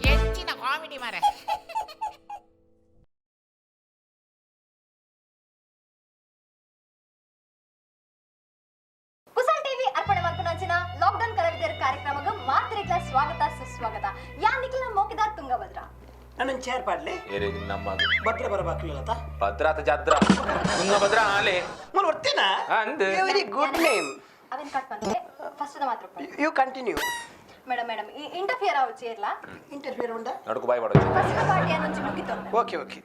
ಹೆಚ್ಚಿನ ಕಾಮಿಡಿ ಮಾರೆ. ಕುಸಲ್ ಟಿವಿ ಅರ್ಪಣೆ ಮಾಡ್ಕೊಂಡಂಚಿನ ಲಾಕ್ಡೌನ್ ಕಲಾವಿದರ ಕಾರ್ಯಕ್ರಮಕ್ಕೆ ಮಾತ್ರೆಗಳ ಸ್ವಾಗತ ಸುಸ್ವಾಗತ. ಯಾ ನಿಖಿಲ ಮೋಕಿದ ತುಂಗಭದ್ರ ನನ್ನ ಚೇರ್ ಪಾಡ್ಲೆ ನಮ್ಮ ಭದ್ರ ಬರಬೇಕಿಲ್ಲ ಭದ್ರಾತ ಜಾತ್ರ ತುಂಗಭದ್ರ ಆಲೆ ನಾನು ಬರ್ತೀನಾ ಅಂದ್ ವೆರಿ ಗುಡ್ ನೇಮ್ ಅವೇನ್ ಕಟ್ ಬಂದ್ರೆ ಫಸ್ಟ್ ಮಾತ್ರ ಯು ಕಂಟಿನ್ಯೂ ಮೇಡಮ್ ಈ ಇಂಟರ್ಫಿಯರ್ ಆವು ಚೇರ್ಲ ಇಂಟರ್ಫಿಯರ್ ಉಂಡ ನಡುಕು ಬಾಯ್ ಮಾಡೋದು ಫಸ್ಟ್ ಪಾರ್ಟಿ ಅನ್ನೊಂಚು ಮುಗಿತು ಓಕೆ ಓಕೆ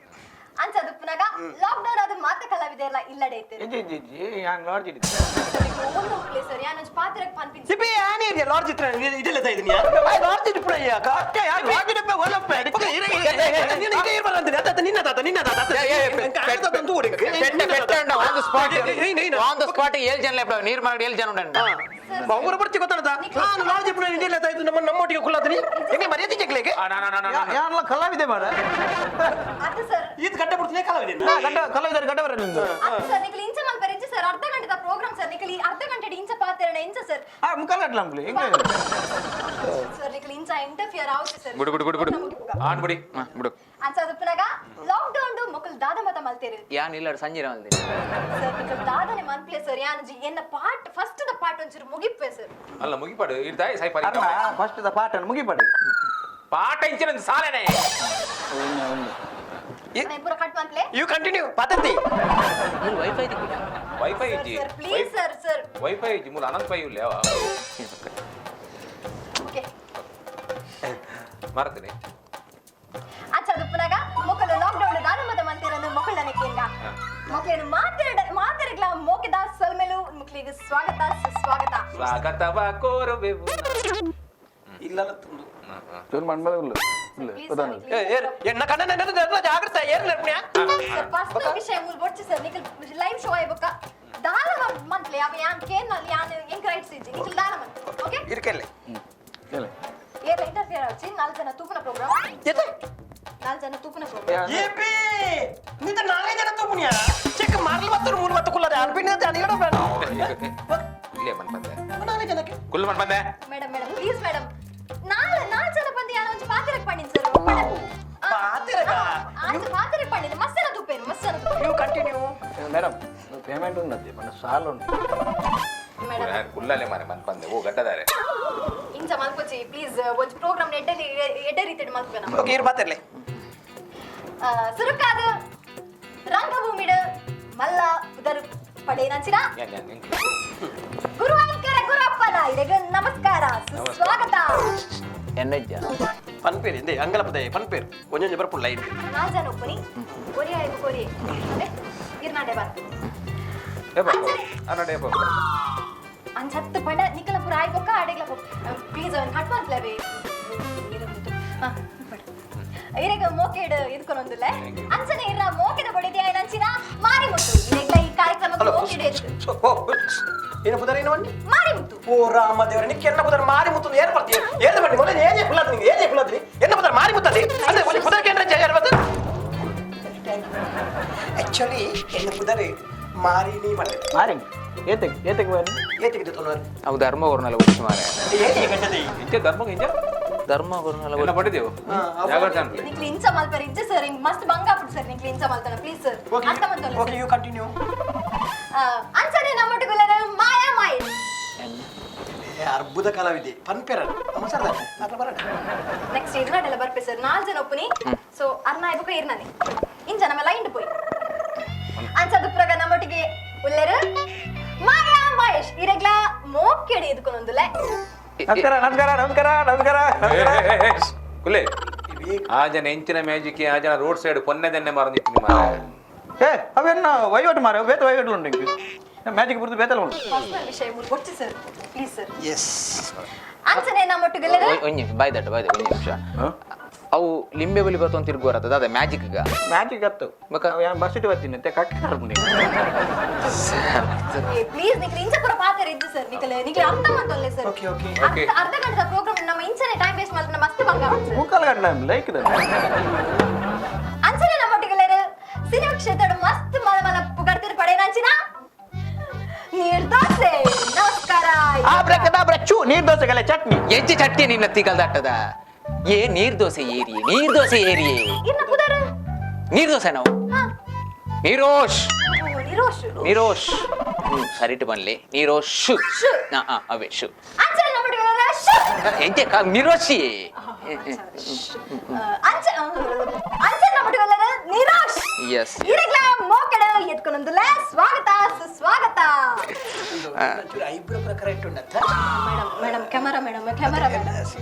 ಅಂಚದು ಪುನಗ ಲಾಕ್ಡೌನ್ ಅದು ಮಾತ ಕಲಾವಿದೆಲ್ಲ ಇಲ್ಲಡೆ ಇತ್ತು ಒಂದು ಪ್ಲೇಸ್ ಸರ್ ಯಾನೊಂಚು ಪಾತ್ರಕ್ಕೆ ಪನ್ಪಿನ್ ಸಿಪಿ ಆನೆ ಇದೆ ಲಾರ್ಜ್ ಇತ್ರ ಇದೆಲ್ಲ ಇದೀನಿ ಐ ಲಾರ್ಜ್ ಇಟ್ ಪುರ ಯಾಕ ಅಷ್ಟೇ ಯಾಕೆ ಆಗಿರಪ್ಪ ಒಲಪ್ಪ ನೀನು ಇದೇ ಇರಬಾರ ಅಂತೀನಿ ಅದ ನಿನ್ನ ತಂದು ಓಡಿ ಆನ್ ದ ಸ್ಪಾಟ್ 7 ಜನ ಲೆಪ್ಪ ನೀರ್ ಮಾಡಿ 7 ಜನ ಉಂಡ ಅವರು ಬರ್ತಿ ಗೊತ್ತಾನದ ನಾನು ಲಾರ್ಜ್ ಪುರ ಇದೆಲ್ಲ ಆಯ್ತು ನಮ್ಮೊಟ್ಟಿಗೆ ಕುಳ್ಳಾತೀನಿ ಹೆಂಗೆ ಮರ್ಯಾದೆ ಚೆಕ್ಲೇಗೆ ಯಾರಲ್ಲ ಕಲಾವಿದೆ ಮಾಡ ಅದು ಸರ್ ಇದು ಗಡ್ಡ ಬಿಡ್ತೀನಿ ಕಲಾವಿದೆ ಕಲಾವಿದರೆ ಗಡ್ಡ ಬರ ನಿಂದು ಅದು ಸರ್ ನಿಖಿಲ್ ಇಂಚ ಮಲ್ಪರಿಂಚ ಸರ್ ಅರ್ಧ ಗಂಟೆದ ಪ್ರೋಗ್ರಾಮ್ ಸರ್ ನಿಖಿಲ್ ಅರ್ಧ ಗಂಟೆ ಇಂಚ ಪಾತ್ರಣ ಇಂಚ ಸರ್ ಮುಖಾಲ ಗಡ್ಲಂಬ್ಲಿ ಹೆಂಗೆ ಸರ್ ನಿಖಿಲ್ ಇಂಚ ಇಂಟರ್ಫಿಯರ್ ಆಗುತ್ತೆ ಸರ್ ಬಿಡು ಆನ್ ಬಿಡಿ ಬಿಡು ಅಂಚದು ಪುನಗ ಲಾಕ್ಡೌನ್ ಮಕ್ಕಳು ದಾದ ಮತ ಮಲ್ತೇರಿ ಯಾನ್ ಇಲ್ಲ ಸಂಜೆ ಮಲ್ತೀನಿ ಸರ್ ನಿಖಿಲ್ ದಾದನೆ ಮನ್ಪ್ಲೆ ಸರ್ ಯಾನಜಿ ಎನ್ನ ಪಾರ್ಟ್ ಫಸ್ಟ್ ದ ಪಾರ್ಟ್ ಒಂಚೂರು ಮುಗಿಪ್ಪೆ ಸರ್ ಅಲ್ಲ ಮುಗಿಪಾಡು ಇರ್ತಾಯಿ ಸೈ ಪರಿ ಫಸ್ಟ್ ದ ಪಾಠ ಮುಗಿಪಡಿ ಪಾಠ ಇಂಚಿನ ಸಾಲನೆ ನಾನು ಪೂರ ಕಟ್ ಮನ್ಪ್ಲೆ ಯು ಕಂಟಿನ್ಯೂ ಪದ್ಧತಿ ವೈಫೈ ಇಜ್ಜಿ ಸರ್ ಪ್ಲೀಸ್ ಸರ್ ವೈಫೈ ಇಜ್ಜಿ ಮೂಲ ಅನಂತ ಪೈ ಇಲ್ಲ ಓಕೆ ಮಾಡ್ತೀನಿ ಅಂಚದು ಪುನಗ ಮಕ್ಕಳು ಲಾಕ್ಡೌನ್ ದಾದ ಮತ ಮಲ್ತಿರನ್ನು ಮಕ್ಕಳನ್ನ ಕೇಂಗ ಮಕ್ಕಳನ್ನು ಮಾತಾಡಗ್ಲ ಮೋಕಿದ ಸೊಲ್ಮೆಲು ಮಕ್ಕಳಿಗೆ ಸ್ವಾಗತ ಸುಸ್ವಾಗತ ಸ್ವಾಗತವ ಕೋರುವೆವು ಇಲ್ಲಲ್ಲ ತುಂಡು ಚೂರು ಮಣ್ಮಲ್ಲ ಎನ್ನ ಕಣ್ಣ ಜಾಗ್ರತೆ ಏರ್ ನಿರ್ಪಣ್ಯ ಸರ್ ಫಸ್ಟ್ ವಿಷಯ ಮೂಲ ಬೊಚ್ಚ ಸರ್ ನಿಖಿಲ್ ಲೈವ್ ಶೋ ಆಯ್ಬಕ ದಾನ ಮಂತ್ಲಿ ಅವ ಯಾನ್ ಕೇನ್ ಅಲ್ಲಿ ಯಾನ್ ಎಂಕ್ ರೈಟ್ಸ್ ಇಜ್ಜಿ ನಿಖಿಲ್ ದಾನ ಮಂತ್ ಓಕೆ ಇರ್ಕೆಲ್ಲೆ ಕೇಳಿ ಏರ್ ಇಂಟರ್ಫಿಯರ್ ಆಚಿ 4 ಜನ ತೂಪನ ಪ್ರೋಗ್ರಾಮ್ ಎತ್ತೆ 4 ಜನ ತೂಪನ ಪ್ರೋಗ್ರಾಮ್ ಏಪಿ ನಿಂತ 4 ಜನ ತೂಪುಣ್ಯ ಚೆಕ್ ಮಾರ್ಲಿ ಮತ್ತರು ಮೂಲ ಮತ್ತ ಕುಲ್ಲದ ಅನ್ಪಿನ ಅನಿಗಡ ಬೇಡ ಇಲ್ಲೇ ಮನ್ ಬಂದೆ 4 ಜನಕ್ಕೆ ಕುಲ್ ಮನ್ ಬಂದೆ ಮೇಡಮ್ ಪ್ಲೀಸ್ ಮೇಡಮ್ ನಾಲ್ ಜನ ಬಂದು ಯಾನ ಒಂಚ ಪಾತ್ರಕ್ಕೆ ಪಣ್ಣಿನ್ ಸರ್ ಪಾತ್ರಕ್ಕ ಆಚೆ ಪಾತ್ರಕ್ಕೆ ಪಣ್ಣಿನ್ ಮಸ್ಸನ ತುಪ್ಪೇನು ಯು ಕಂಟಿನ್ಯೂ ಮೇಡಮ್ ಪೇಮೆಂಟ್ ఉన్నది మన ಸಾಲ ಉಂಟು ಮೇಡಮ್ ಕುಲ್ಲಲೆ ಮಾರೆ ಮನ್ ಬಂದೆ ಓ ಗಡ್ಡದಾರೆ ಇಂಚ ಮಲ್ಪೋಚಿ ಪ್ಲೀಸ್ ಒಂಚ ಪ್ರೋಗ್ರಾಮ್ ಎಡ್ಡೆ ರೀತಿ ಮಲ್ಪೇನ ಓಕೆ ಇರ್ ಮಾತಾಡ್ಲೆ ಸುರುಕಾದ ರಂಗಭೂಮಿಡ ಮಲ್ಲ ಉದರ್ ಪಡೇನಂಚಿನ ಗುರುವಾಂಕರ ಗುರಪ್ಪನ ಇದಕ್ಕೆ ನಮಸ್ಕಾರ ಸುಸ್ವಾಗತ ಎನ್ನಜ್ಜ ಪನ್ಪೇರ್ ಇಂದೆ ಅಂಗಲಪದೆ ಪನ್ಪೇರ್ ಕೊಂಚ ಬರ್ಪುಲ್ಲ ಲೈನ್ ನಾಜನ ಒಪ್ಪನಿ ಕೊರಿ ಆಯ್ತು ಕೊರಿ ಅದೇ ಇರ್ನಾಡೆ ಬಾರ್ ಅನ್ನಡೆ ಬಾ ಅಂಚತ್ತು ಪಂಡ ನಿಕಲ ಪುರ ಆಯ್ಕೊಕ್ಕ ಆಡೆಗ್ಲ ಪ್ಲೀಸ್ ಅವನ್ ಕಟ್ ಮಾಡ್ಲವೇ ಇರೆಗ ಮೋಕೆಡ್ ಇದ್ಕೊಂದೊಂದುಲ್ಲ ಅಂಚನೆ ಇರ ಮೋಕೆದ ಬಡಿದೆ ಆಯ್ನಂಚಿನ ಮಾರಿ ಮುತ್ತು ಇರೆಗ್ಲ ಈ ಕಾರ್ಯಕ್ರಮಕ್ಕೆ ಮೋಕೆಡ್ ಇತ್ತು ಏನು ಪುದರ ಏನು ಬನ್ನಿ ಮಾರಿ ಮುತ್ತು ಓ ರಾಮ ದೇವರ ನಿಕ್ಕೆ ಎನ್ನ ಪುದರ ಮಾರಿ ಮುತ್ತು ಏರ್ ಬರ್ತೀಯ ಏರ್ ಬನ್ನಿ ಮೊದಲು ಏನೇ ಫುಲ್ಲದ್ರಿ ಏನೇ ಫುಲ್ಲದ್ರಿ ಎನ್ನ ಪುದರ ಮಾರಿ ಮುತ್ತಲ್ಲಿ ಅಂದ್ರೆ ಒಂದು ಪುದರ ಕೇಂದ್ರ ಜಯ ಇರಬಹುದು ಆಕ್ಚುಲಿ ಎನ್ನ ಪುದರ ಮಾರಿ ನೀ ಮಾಡಿದೆ ಮಾರಿ ಏತಕ್ಕೆ ಬನ್ನಿ ಏತಿಗೆ ತೊನರು ಅವು ಧರ್ಮ ವರ್ಣಲ ಉಚ್ಚ ಮಾರೆ ಏನೇ ಗಂಟದೆ ಇಂಚೆ ಧರ್ಮ ಇಂಚೆ ಧರ್ಮ ವರ್ಣಲ ಎಲ್ಲ ಪಡೆದೇವು ಜಾಗೃತ ಅನ್ಲಿ ನಿಕ್ಲಿ ಇಂಚ ಮಲ್ಪರ್ ಇಜ್ಜೆ ಸರ್ ಹಿಂಗ್ ಮಸ್ತ್ ಬಂಗ ಬಿಟ್ಟು ಸರ್ ನಿಕ್ಲಿ ಇಂಚ ಮಲ್ತಾನ ಪ್ಲೀಸ್ ಸರ್ ಅಂತ ಮಂತಲ್ಲ ಓಕೆ ಯು ಕಂಟಿನ್ಯೂ ಅಂಚನೆ ನಮ್ಮೊಟ್ಟಿಗುಲ್ಲರ ಮಾಯಾ ಮಾಯಿ ಅದ್ಭುತ ಕಲಾವಿದೆ ಪನ್ಪೇರ ನಮಸ್ಕಾರ ಅದ್ರ ಬರೋಣ ನೆಕ್ಸ್ಟ್ ಇರ್ನಾಡೆಲ್ಲ ಬರ್ಪೆ ಸರ್ 4 ಜನ ಒಪ್ಪನಿ ಸೊ ಅರ್ನ ಇಬಕ ಇರ್ನಾನೆ ಇಂಚ ನಮ್ಮ ಲೈನ್ ಪೋಯಿ ಅಂಚದು ಪ್ರಗ ನಮ್ಮೊಟ್ಟಿಗೆ ಉಲ್ಲೆರ ಮಾಯಾ ಮಹೇಶ್ ಇರೆಗ್ಲ ಮೋಕೆಡಿ ಇದ್ಕೊಂದೊಂದುಲ್ಲ ನಮಸ್ಕಾರ ಕುಲೆ ಆ ಜನ ಎಂಚಿನ ಮ್ಯಾಜಿಕ್ ಆ ಜನ ರೋಡ್ ಸೈಡ್ ಪೊನ್ನೆದನ್ನೇ ಮಾರಂದಿತ್ತು ಮಾರೆ ಏ ಅವೆನ್ನ ವೈವಟ್ ಮಾರ ಬೇತ ವೈವಟ್ ಉಂಟು ಇಂಕು ಮ್ಯಾಜಿಕ್ ಬುರ್ದು ಬೇತಲ್ಲ ಉಂಟು ಪರ್ಸನಲ್ ವಿಷಯ ಮೂರು ಬೊಚ್ಚು ಸರ್ ಪ್ಲೀಸ್ ಸರ್ ಎಸ್ ಅಂಚನೆ ನಮ್ಮೊಟ್ಟಿಗುಲ್ಲರ ಒಂಜಿ ಬಾಯ್ದಟ್ಟ ಒಂಜಿ ನಿಮಿಷ ಅವು ಲಿಂಬೆ ಬಲಿ ಬರ್ತೊಂದು ತಿರ್ಗೋರತ್ತ ಅದ ಮ್ಯಾಜಿಕ್ಗ ಮ್ಯಾಜಿಕ್ ಅತ್ತು ಬಸ್ ಇಟ್ಟು ಬರ್ತೀನಿ ಅಂತ ಕಟ್ಟಾರ ಪ್ಲೀಸ್ ನಿಕ್ಲಿ ಇಂಚ ಪುರ ಪಾತ್ರ ಇದ್ದು ಸರ್ ನಿಕ್ಲೆ ಅರ್ಥ ಮಾಡ್ತೊಲ್ಲೆ ಸರ್ ಓಕೆ ಓಕೆ ಅರ್ಧ ಗಂಟೆದ ಪ್ರೋಗ್ರಾಮ್ ನಮ್ಮ ಇಂಚನೆ ಟೈಮ್ ವೇಸ್ಟ್ ಮಾಡ್ತಾನೆ ಮಸ್ತ್ ಬಂಗ ಸರ್ ಮುಕ್ಕಾಲು ಗಂಟೆ ಲೈಕ್ ಅಂಚನೆ ನಮ್ಮೊಟ್ಟಿಗೆಲ್ಲರ ಸಿನಿಮಾ ಕ್ಷೇತ್ರ ಮಸ್ತ್ ಮಲ ಮಲ ಪುಗಡ್ತಿರ್ ಪಡೆ ನಂಚಿನ ನಿರ್ದೋಸೆ ನಮಸ್ಕಾರ ಬ್ರಚ್ಚು ನೀರ್ ದೋಸೆಗೆಲ್ಲ ಚಟ್ನಿ ಎಂಚಿ ಚಟ್ನಿ ನಿನ್ನ ತಿಗಲ್ ದಟ್ಟದ ಏ ನೀರ್ ದೋಸೆ ಏರಿಯೇ ಇರ್ನ ಪುದರ್ ನೀರ್ ದೋಸೆ ನಾವು ನೀರೋಶ್ ನಿರೋಶ್ ಸರಿಟ್ಟು ಬನ್ಲಿ ನೀರೋಶ್ ಅವೇ ಶು ಅಂಚೆ ನಮ್ಮೊಟ್ಟಿಗೆ ಒಳ್ಳೆರ ಎಂಚೆ ನಿರೋಶಿ ಅಂಚೆ ನಮ್ಮೊಟ್ಟಿಗೆ ಒಳ್ಳೆರ ನಿರೋಶ್ Yes. ಇರಗ್ಲ ಮೋಕಡ ಎತ್ಕೊಂಡೊಂದುಲ ಸ್ವಾಗತ ಸುಸ್ವಾಗತ ಐಬ್ರೋ ಪ್ರಕಾರ ಇಟ್ಟುಂಡತ್ತ ಮೇಡಮ್ ಕ್ಯಾಮರಾ ಮೇಡಮ್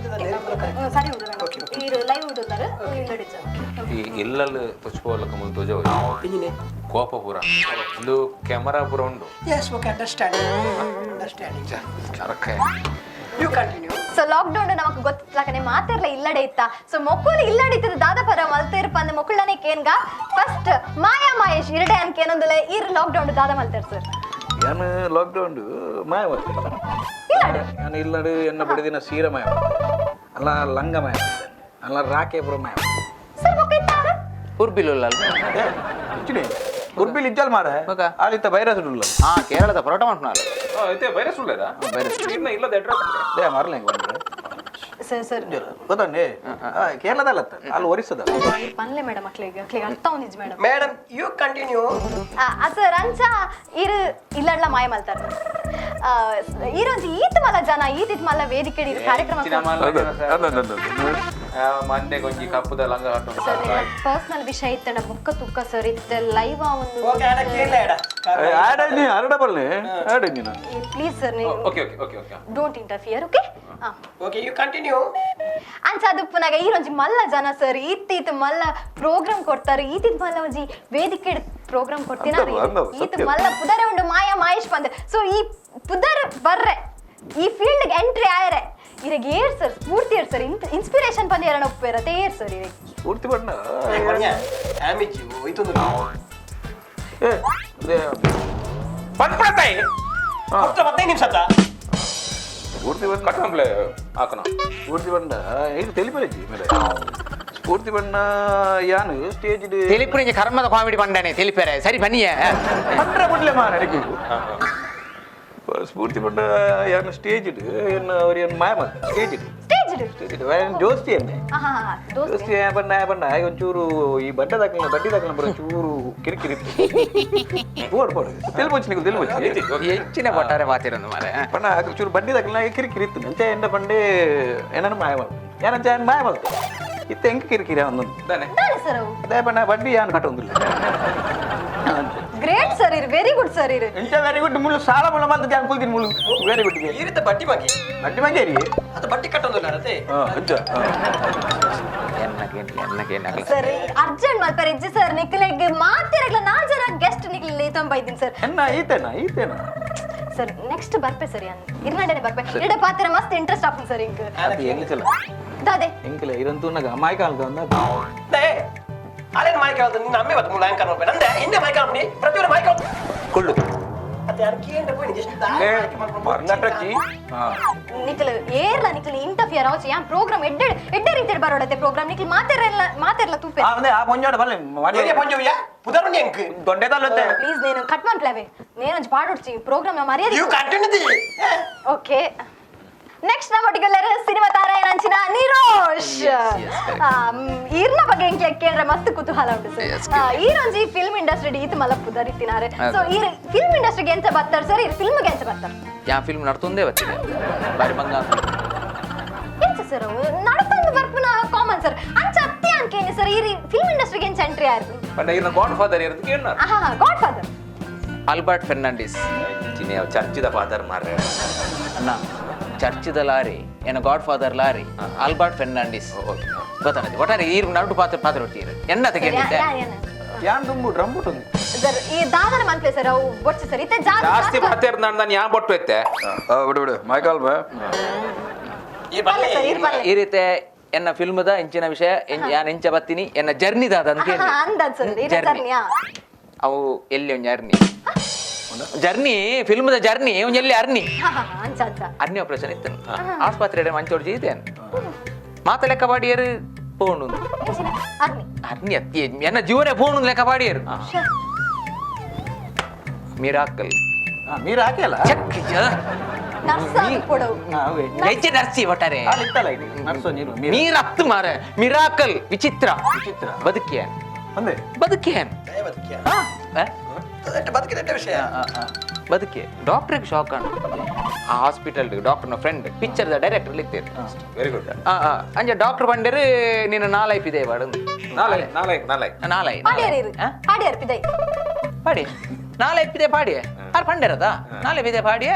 ಸರಿ ಉಡು ಮೇಡಮ್ ಈ ಲೈವ್ ಉಡುತ್ತಾರೆ ಇಲ್ಲಡಿച്ച ಈ ಇಲ್ಲಲ್ಲಿ ತುಚ್ಕೋಲಕ್ಕೆ ಮುಂದೆ ತೋಜ ಇಂಜಿನೆ ಕೋಪ ಪೂರ ಇದು ಕ್ಯಾಮರಾ ಪೂರ ಉಂಡು yes okay understanding ಚರಕ್ಕೆ you continue so lockdown ನಮಕ್ ಗೊತ್ತಿಲ್ಲಕನೆ ಮಾತಿರ್ಲ ಇಲ್ಲಡೆ ಇತ್ತ ಸೊ ಮೊಕ್ಕುಲು ಇಲ್ಲಡಿತ್ತದ ದಾದಪರ ಮಲ್ತೇರ್ ಪಂದ ಮೊಕ್ಕಳನೆ ಕೇನ್ಗ ಫಸ್ಟ್ ಮಾಯಾ ಮಹೇಶ್ ಇರಡೆ ಅನ್ ಕೇನೊಂದುಲೆ ಇರ್ ಲಾಕ್ಡೌನ್ ದಾದ ಮಲ್ತೇರ್ ಸರ್ ಯಾನು ಲಾಕ್ಡೌನ್ ಮಾಯ ಇಲ್ಲಡೆ ನಾನು ಇಲ್ಲಡು ಎನ್ನ ಬಡಿದಿನ ಸೀರ ಮಾಯ ಅಲ್ಲ ಲಂಗ ಮಾಯ ಅಲ್ಲ ರಾಕೇಪುರ ಮಾಯ ಸರ್ ಮೊಕ್ಕ ಇತ್ತಾರ ಉರ್ಬಿಲುಲ್ಲ ಗುರ್ಬಿಲ್ ಇಜ್ಜಲ್ ಮಾರ ಮಗ? ಆಳಿತ ವೈರಸ್ ಉಳ್ಳ ಕೇರಳದ ಪರೋಟ ಮಾಡ್ಕೊಳ ಐತೆ ವೈರಸ್ ಉಳ್ಳೇದಾ ಇನ್ನ ಇಲ್ಲದ ಅಡ್ರೆಸ್ ದೇ ಮಾರ್ಲಿಂಗ್ ಬಂದ್ರೆ ಸರ್ ಗೊತ್ತಂడి ಕೇರಳದಲ್ಲತ್ತ ಅಲ್ಲಿ ಒರಿಸದ ಪನ್ಲೆ ಮೇಡಮ್ ಮಕ್ಳಿಗೆ ಅರ್ಥ ಒಂದಿಜ್ madam madam you continue sir ಅಂಚ ಇರು ಇಲ್ಲಡ್ಲ ಮಾಯ ಮಲ್ತಾರ ಈರೊಂದು ಈತ್ ಮಲ ಜನ ಈತಿತ್ ಮಲ್ಲ ವೇದಿಕೆ ಕಾರ್ಯಕ್ರಮ ಮಂಡೆ ಗೊಂಜಿ ಕಪ್ಪುದ ಲಂಗ ಸರ್ ಹಾಕೊಂಡು ಪರ್ಸನಲ್ ವಿಷಯ ಇತ್ತಣ್ಣ ಬುಕ್ಕ ತುಕ್ಕ ಸರ್ ಇತ್ತೆ ಲೈವ್ ಒಂದು okay ಅಡ ಕೇಳ ಆಡ ನೀ ಅರಡಬಲ್ನೆ ಆಡ ನೀನು ಪ್ಲೀಸ್ ಸರ್ ನೀವು okay okay okay okay don't interfere okay okay you continue ಅಂಚ ಪುನಗ ಈರೊಂಜಿ ಮಲ್ಲ ಜನ ಸರ್ ಈತ್ ಮಲ್ಲ ಪ್ರೋಗ್ರಾಮ್ ಕೊಡ್ತಾರೆ ಈತಿತ್ ಮಲ್ಲ ಒಂಜಿ ವೇದಿಕೆ ಪ್ರೋಗ್ರಾಮ್ ಕೊಡ್ತೀನ ಅಂದವು, ಈತ್ ಸತ್ಯ. ಮಲ್ಲ ಪುದರ ಉಂಡು ಮಾಯಾ ಮಹೇಶ್ ಬಂದೆ ಸೊ ಈ ಪುದರ್ ಬರ್ರೆ ಈ ಫೀಲ್ಡ್ ಎಂಟ್ರಿ ಆಯರೆ ಇರಗೆ ಏರ್ ಸರ್ ಸ್ಫೂರ್ತಿ ಏರ್ ಸರ್ ಇನ್ಸ್ಪಿರೇಷನ್ ಬಂದು ಎರಡು ಒಪ್ಪಿರತ್ತೆ ಏರ್ ಸರ್ ಇರಗೆ ಪೂರ್ತಿ ಬಣ್ಣ ಬರ್ನ್ಯಾ ಡ್ಯಾಮೇಜ್ ಹೋಯ್ತು ಪಟ್ಪಡ್ತಾಯಿ ಕೊಟ್ಟ 15 ನಿಮಿಷ ಆತ ಪೂರ್ತಿ ಬಣ್ಣ ಕಟ್ಟಂಬ್ಲೆ ಹಾಕೋಣ ಸ್ಫೂರ್ತಿ ಬಣ್ಣ ಇದು ತೆಲಿಪಲಿಜಿ ಮೇಲೆ ಸ್ಫೂರ್ತಿ ಬಣ್ಣ ಯಾನು ಸ್ಟೇಜ್ ತೆಲಿಪುಣಿಗೆ ಕರ್ಮದ ಕಾಮಿಡಿ ಬಂಡನೆ ತೆಲಿಪೇರೆ ಸರಿ ಬನ್ನಿಯ ಪಂಡ್ರ ಬಿಡ್ಲೆ ಮಾರ ಸ್ಫೂರ್ತಿ ಬಣ್ಣ ಯಾನು ಸ್ಟೇಜ್ ಏನು ಅವ್ರು ಏನು ಮಾಯ ಮಾಡ ಸ್ಟೇಜ್ ಸ್ಟೇಜ್ ಜೋಸ್ತಿ ಅಂದೆ ಹಾ ದೋಸ್ತಿ ಜೋಸ್ತಿ ಬಣ್ಣ ಒಂಚೂರು ಈ ಬಡ್ಡಿ ದಾಖಲ ಬರೋ ಚೂರು ಕಿರಿಕಿರಿ ಬೋಡು ತೆಲ್ಪೊಚ್ಚಿ ಹೆಚ್ಚಿನ ಬಟ್ಟಾರೆ ಮಾತಿರೋದು ಮಾರೆ ಪಣ್ಣ ಚೂರು ಬಡ್ಡಿ ದಾಖಲ ಕಿರಿಕಿರಿ ಇತ್ತು ಅಂಚೆ ಎಂಡ ಪಂಡೆ ಏನನ್ನು ಮಾಯ ಮಾಡ ಏನಂಚ ಮಾಯ ಮಾಡ್ತು ಇತ್ತ ಹೆಂಗೆ ಕಿರಿಕಿರಿ ಒಂದೊಂದು ತಾನೆ ಸರ್ ಅವು ಅದೇ ಬಣ್ಣ ಬಡ್ಡಿ ಏನು ಕಟ್ಟೊಂದಿಲ್ಲ ಗ್ರೇಟ್ ಸರ್ ಇರ್ ವೆರಿ ಗುಡ್ ಸರ್ ಇರ್ ಎಂಚ ವೆರಿ ಗುಡ್ ಮುಳ್ಳು ಸಾಲ ಮುಳ್ಳು ಮತ್ತೆ ಜಾನ್ ಕುಲ್ದಿನ ಮುಳ್ಳು ವೆರಿ ಗುಡ್ ಈ ರೀತಿ ಬಟ್ಟಿ ಮಗಿ ಬಡ್ಡಿ ಮಂಗೇರಿ ಅದು ಬಟ್ಟಿ ಕಟ್ಟೊಂದಿಲ್ಲ ಅರತೆ ಅಂಚ ಎನ್ನಗೆ ಸರ್ ಅರ್ಜೆಂಟ್ ಮಲ್ಪರ್ ಇಜ್ಜಿ ಸರ್ ನಿಕ್ಲೆಗೆ ಮಾತಿರಗ್ಲ ನಾಲ್ ಜನ ಗೆಸ್ಟ್ ನಿಕ್ಲೆ ತೊಂಬೈದಿನ್ ಸರ್ ಎನ್ನ ಈತೇನ ಸರ್ ನೆಕ್ಸ್ಟ್ ಬರ್ಪೆ ಸರಿ ಅನ್ ಇರ್ನಾಡನೆ ಬರ್ಪೆ ಇಡ ಪಾತ್ರ ಮಸ್ತ್ ಇಂಟ್ರೆಸ್ಟ್ ಆಗ್ತದೆ ಸರ್ ಇಂಕ್ ಅದು ಹೆಂಗೆ ಚಲ ದಾದೆ ಹೆಂಗಿಲ್ಲ ಇರಂತೂ ನಗ ಅಮಾಯಕ ಅಲ್ದ ದೇ ಅಲ್ಲೇನು ಮೈ ಕೇಳ್ದ ನಿನ್ನ ಅಮ್ಮೆ ಬತ್ತು ಮುಳ್ಳ ಆಂಕರ್ ನೋಡ್ಬೇಡ ಅಂದೆ ಹಿಂದೆ ಮೈ ಕೇಳ್ಬಿಡಿ ಪ್ರತಿಯೊಂದು ಮೈ ಕೇಳ್ದು ಕೊಳ್ಳು ಅದೇ ಯಾರು ಕೇಂದ್ರ ಹೋಗಿ ಎಷ್ಟು ಮರ್ನಾಟಕಿ ನಿಕ್ಲ ಏರ್ಲ ನಿಕ್ಲ ಇಂಟರ್ಫಿಯರ್ ಆಚೆ ಯಾ ಪ್ರೋಗ್ರಾಮ್ ಎಡ್ಡೆ ರೀತಿ ಬರೋಡತೆ ಪ್ರೋಗ್ರಾಮ್ ನಿಕ್ಲ ಮಾತೆರ್ಲ ತೂಪೆ ಅದೇ ಆ ಪೊಂಜಾಡ ಬಲ್ಲೆ ಏರಿಯಾ ಪಂಜವಿಯ ಪುದರ್ನಿ ಎಂಕ್ ದೊಡ್ಡ ತಲ್ಲತ್ತೆ ಪ್ಲೀಸ್ ನೇನು ಕಟ್ ಮಾಡ್ಲವೆ ನೇನೊಂದು ಪಾಡೊಡ್ಚಿ ಪ್ರೋಗ್ರಾಮ್ ನ ಮರ್ಯಾದೆ ಯು ಕಂಟಿನ್ಯೂ ಓಕೆ ನೆಕ್ಸ್ಟ್ ನಮ್ಮೊಟ್ಟಿಗೆಲ್ಲರ ಸಿನಿಮಾ ತಾರಾಯಣ ಅಂಚಿನ ನಿರೋಶ್ ಈರ್ನ ಬಗ್ಗೆ ಎಂಕ್ಲೆ ಕೇಳ್ರೆ ಮಸ್ತ್ ಕುತೂಹಲ ಉಂಟು ಸರ್ ಈರೊಂಜಿ ಫಿಲ್ಮ್ ಇಂಡಸ್ಟ್ರಿ ಈತ ಮಲ್ಲ ಪುದರಿತ್ತಿನಾರೆ ಸೊ ಈ ಫಿಲ್ಮ್ ಇಂಡಸ್ಟ್ರಿಗೆ ಎಂತ ಬರ್ತಾರೆ ಸರ್ ಈ ಫಿಲ್ಮ್ಗೆ ಎಂತ ಬರ್ತಾರೆ ಯಾ ಫಿಲ್ಮ್ ನಡ್ತುಂದೇ ಬಚ್ಚಿದೆ ಬಾರಿ ಬಂಗ ಎಂತ ಸರ್ ನಡತಂದು ಬರ್ಪುನ ಕಾಮನ್ ಸರ್ ಅಂಚ ಅತ್ತೆ ಅನ್ಕೇನೆ ಸರ್ ಈ ಫಿಲ್ಮ್ ಇಂಡಸ್ಟ್ರಿಗೆ ಎಂತ ಎಂಟ್ರಿ ಆಯ್ತು ಪಂಡ ಇನ್ನ ಗಾಡ್ ಫಾದರ್ ಇರೋದು ಕೇಳ ಗಾಡ್ ಫಾದರ್ ಆಲ್ಬರ್ಟ್ ಫೆರ್ನಾಂಡಿಸ್ ಚಿನ್ನ ಚರ್ಚಿದ ಫಾದರ್ ಮಾರ್ರೆ ಅಣ್ಣ ಚರ್ಚಿದ ಲಾರಿ ಏನ god father Larry Albert Fernandes ಗೊತ್ತಾನది ಒಟ್ಟಾರೆ ಈ ನಡು ಪಾತ್ರ ಹೊಡ್ತೀರಿ ಎನ್ನ ತೆಗೆದಿದ್ದೆ ಯಾನ್ ದುಂಬು ಡ್ರಮ್ ಬಿಟ್ಟುಂದು ಸರ್ ಈ ದಾದನ ಮನ್ಪೆ ಸರ್ ಅವು ಬೊಚ್ಚ ಸರ್ ಇತ್ತೆ ಜಾಸ್ತಿ ಮಾತಾಡ್ ನಾನು ಯಾ ಬೊಟ್ಟು ಎತ್ತೆ ಬಿಡು ಮೈಕಾಲ್ ಬಾ ಈ ಬಲ್ಲೆ ಈ ರೀತಿ ಎನ್ನ ಫಿಲ್ಮ್ದ ಇಂಚಿನ ವಿಷಯ ಯಾನ್ ಎಂಚ ಬತ್ತೀನಿ ಎನ್ನ ಜರ್ನಿದಾದ ಅಂತ ಹೇಳಿ ಅಂದದ್ ಸರ್ ಜರ್ನಿ ಅವು ಎಲ್ಲಿ ಒಂದು ಜರ್ನಿ ಫಿಲ್ಮ್ದ ಜರ್ನಿ ಒಂದು ಎಲ್ಲಿ ಅರ್ನಿ ಅಂಚ ಅಂಚ ಅರ್ನಿ ಆಪರೇಷನ್ ಇತ್ತು ಆಸ್ಪತ್ರೆ ಮಂಚೋಡ್ ಜೀತೇನು ಮಾತ ಲೆಕ್ಕ ಪಾಡಿಯರು ಪೋಣು ಅರ್ನಿ ಅರ್ನಿ ಅತ್ತಿ ಎನ್ನ ಜೀವನೇ ಪೋಣು ಲೆಕ್ಕ ಪಾಡಿಯರು ಮಿರಾಕಲ್ ನೀರು ಹಾಕಿಲ್ಲ ನರ್ಸ ಕೊಡವು ಹೆಚ್ಚು ನರ್ಸಿ ಒಟ್ಟಾರೆ ಇತ್ತಲ್ಲ ಇದು ನರ್ಸು ನೀರು ನೀರ್ ಹತ್ತು ಮಾರ ಮಿರಾಕಲ್ ವಿಚಿತ್ರ ವಿಚಿತ್ರ. ಬದುಕಿಯ ಒಂದೇ ಬದುಕಿಯ ಬದುಕಿದ ವಿಷಯ ಬದುಕಿ ಡಾಕ್ಟರ್ಗೆ ಶಾಕ್ ಅಣ್ಣ ಆ ಹಾಸ್ಪಿಟಲ್ ಡಾಕ್ಟರ್ನ ಫ್ರೆಂಡ್ ಪಿಕ್ಚರ್ ಡೈರೆಕ್ಟರ್ ಇರ್ತೀರಿ ವೆರಿ ಗುಡ್ ಅಂಜ ಡಾಕ್ಟರ್ ಬಂಡರು ನೀನು ನಾಳೆ ಇದೆ ಬಾಡು ನಾಳೆ ನಾಳೆ ನಾಳೆ ನಾಳೆ ಪಾಡಿಯಾರು ಪಾಡಿಯಾರು ಪಿದೈ ಪಾಡಿ ನಾಳೆ ಇಪ್ಪಿದೆ ಪಾಡಿಯೆ ಆರು ಪಂಡಿರದ ನಾಳೆ ಬಿದೆ ಪಾಡಿಯೆ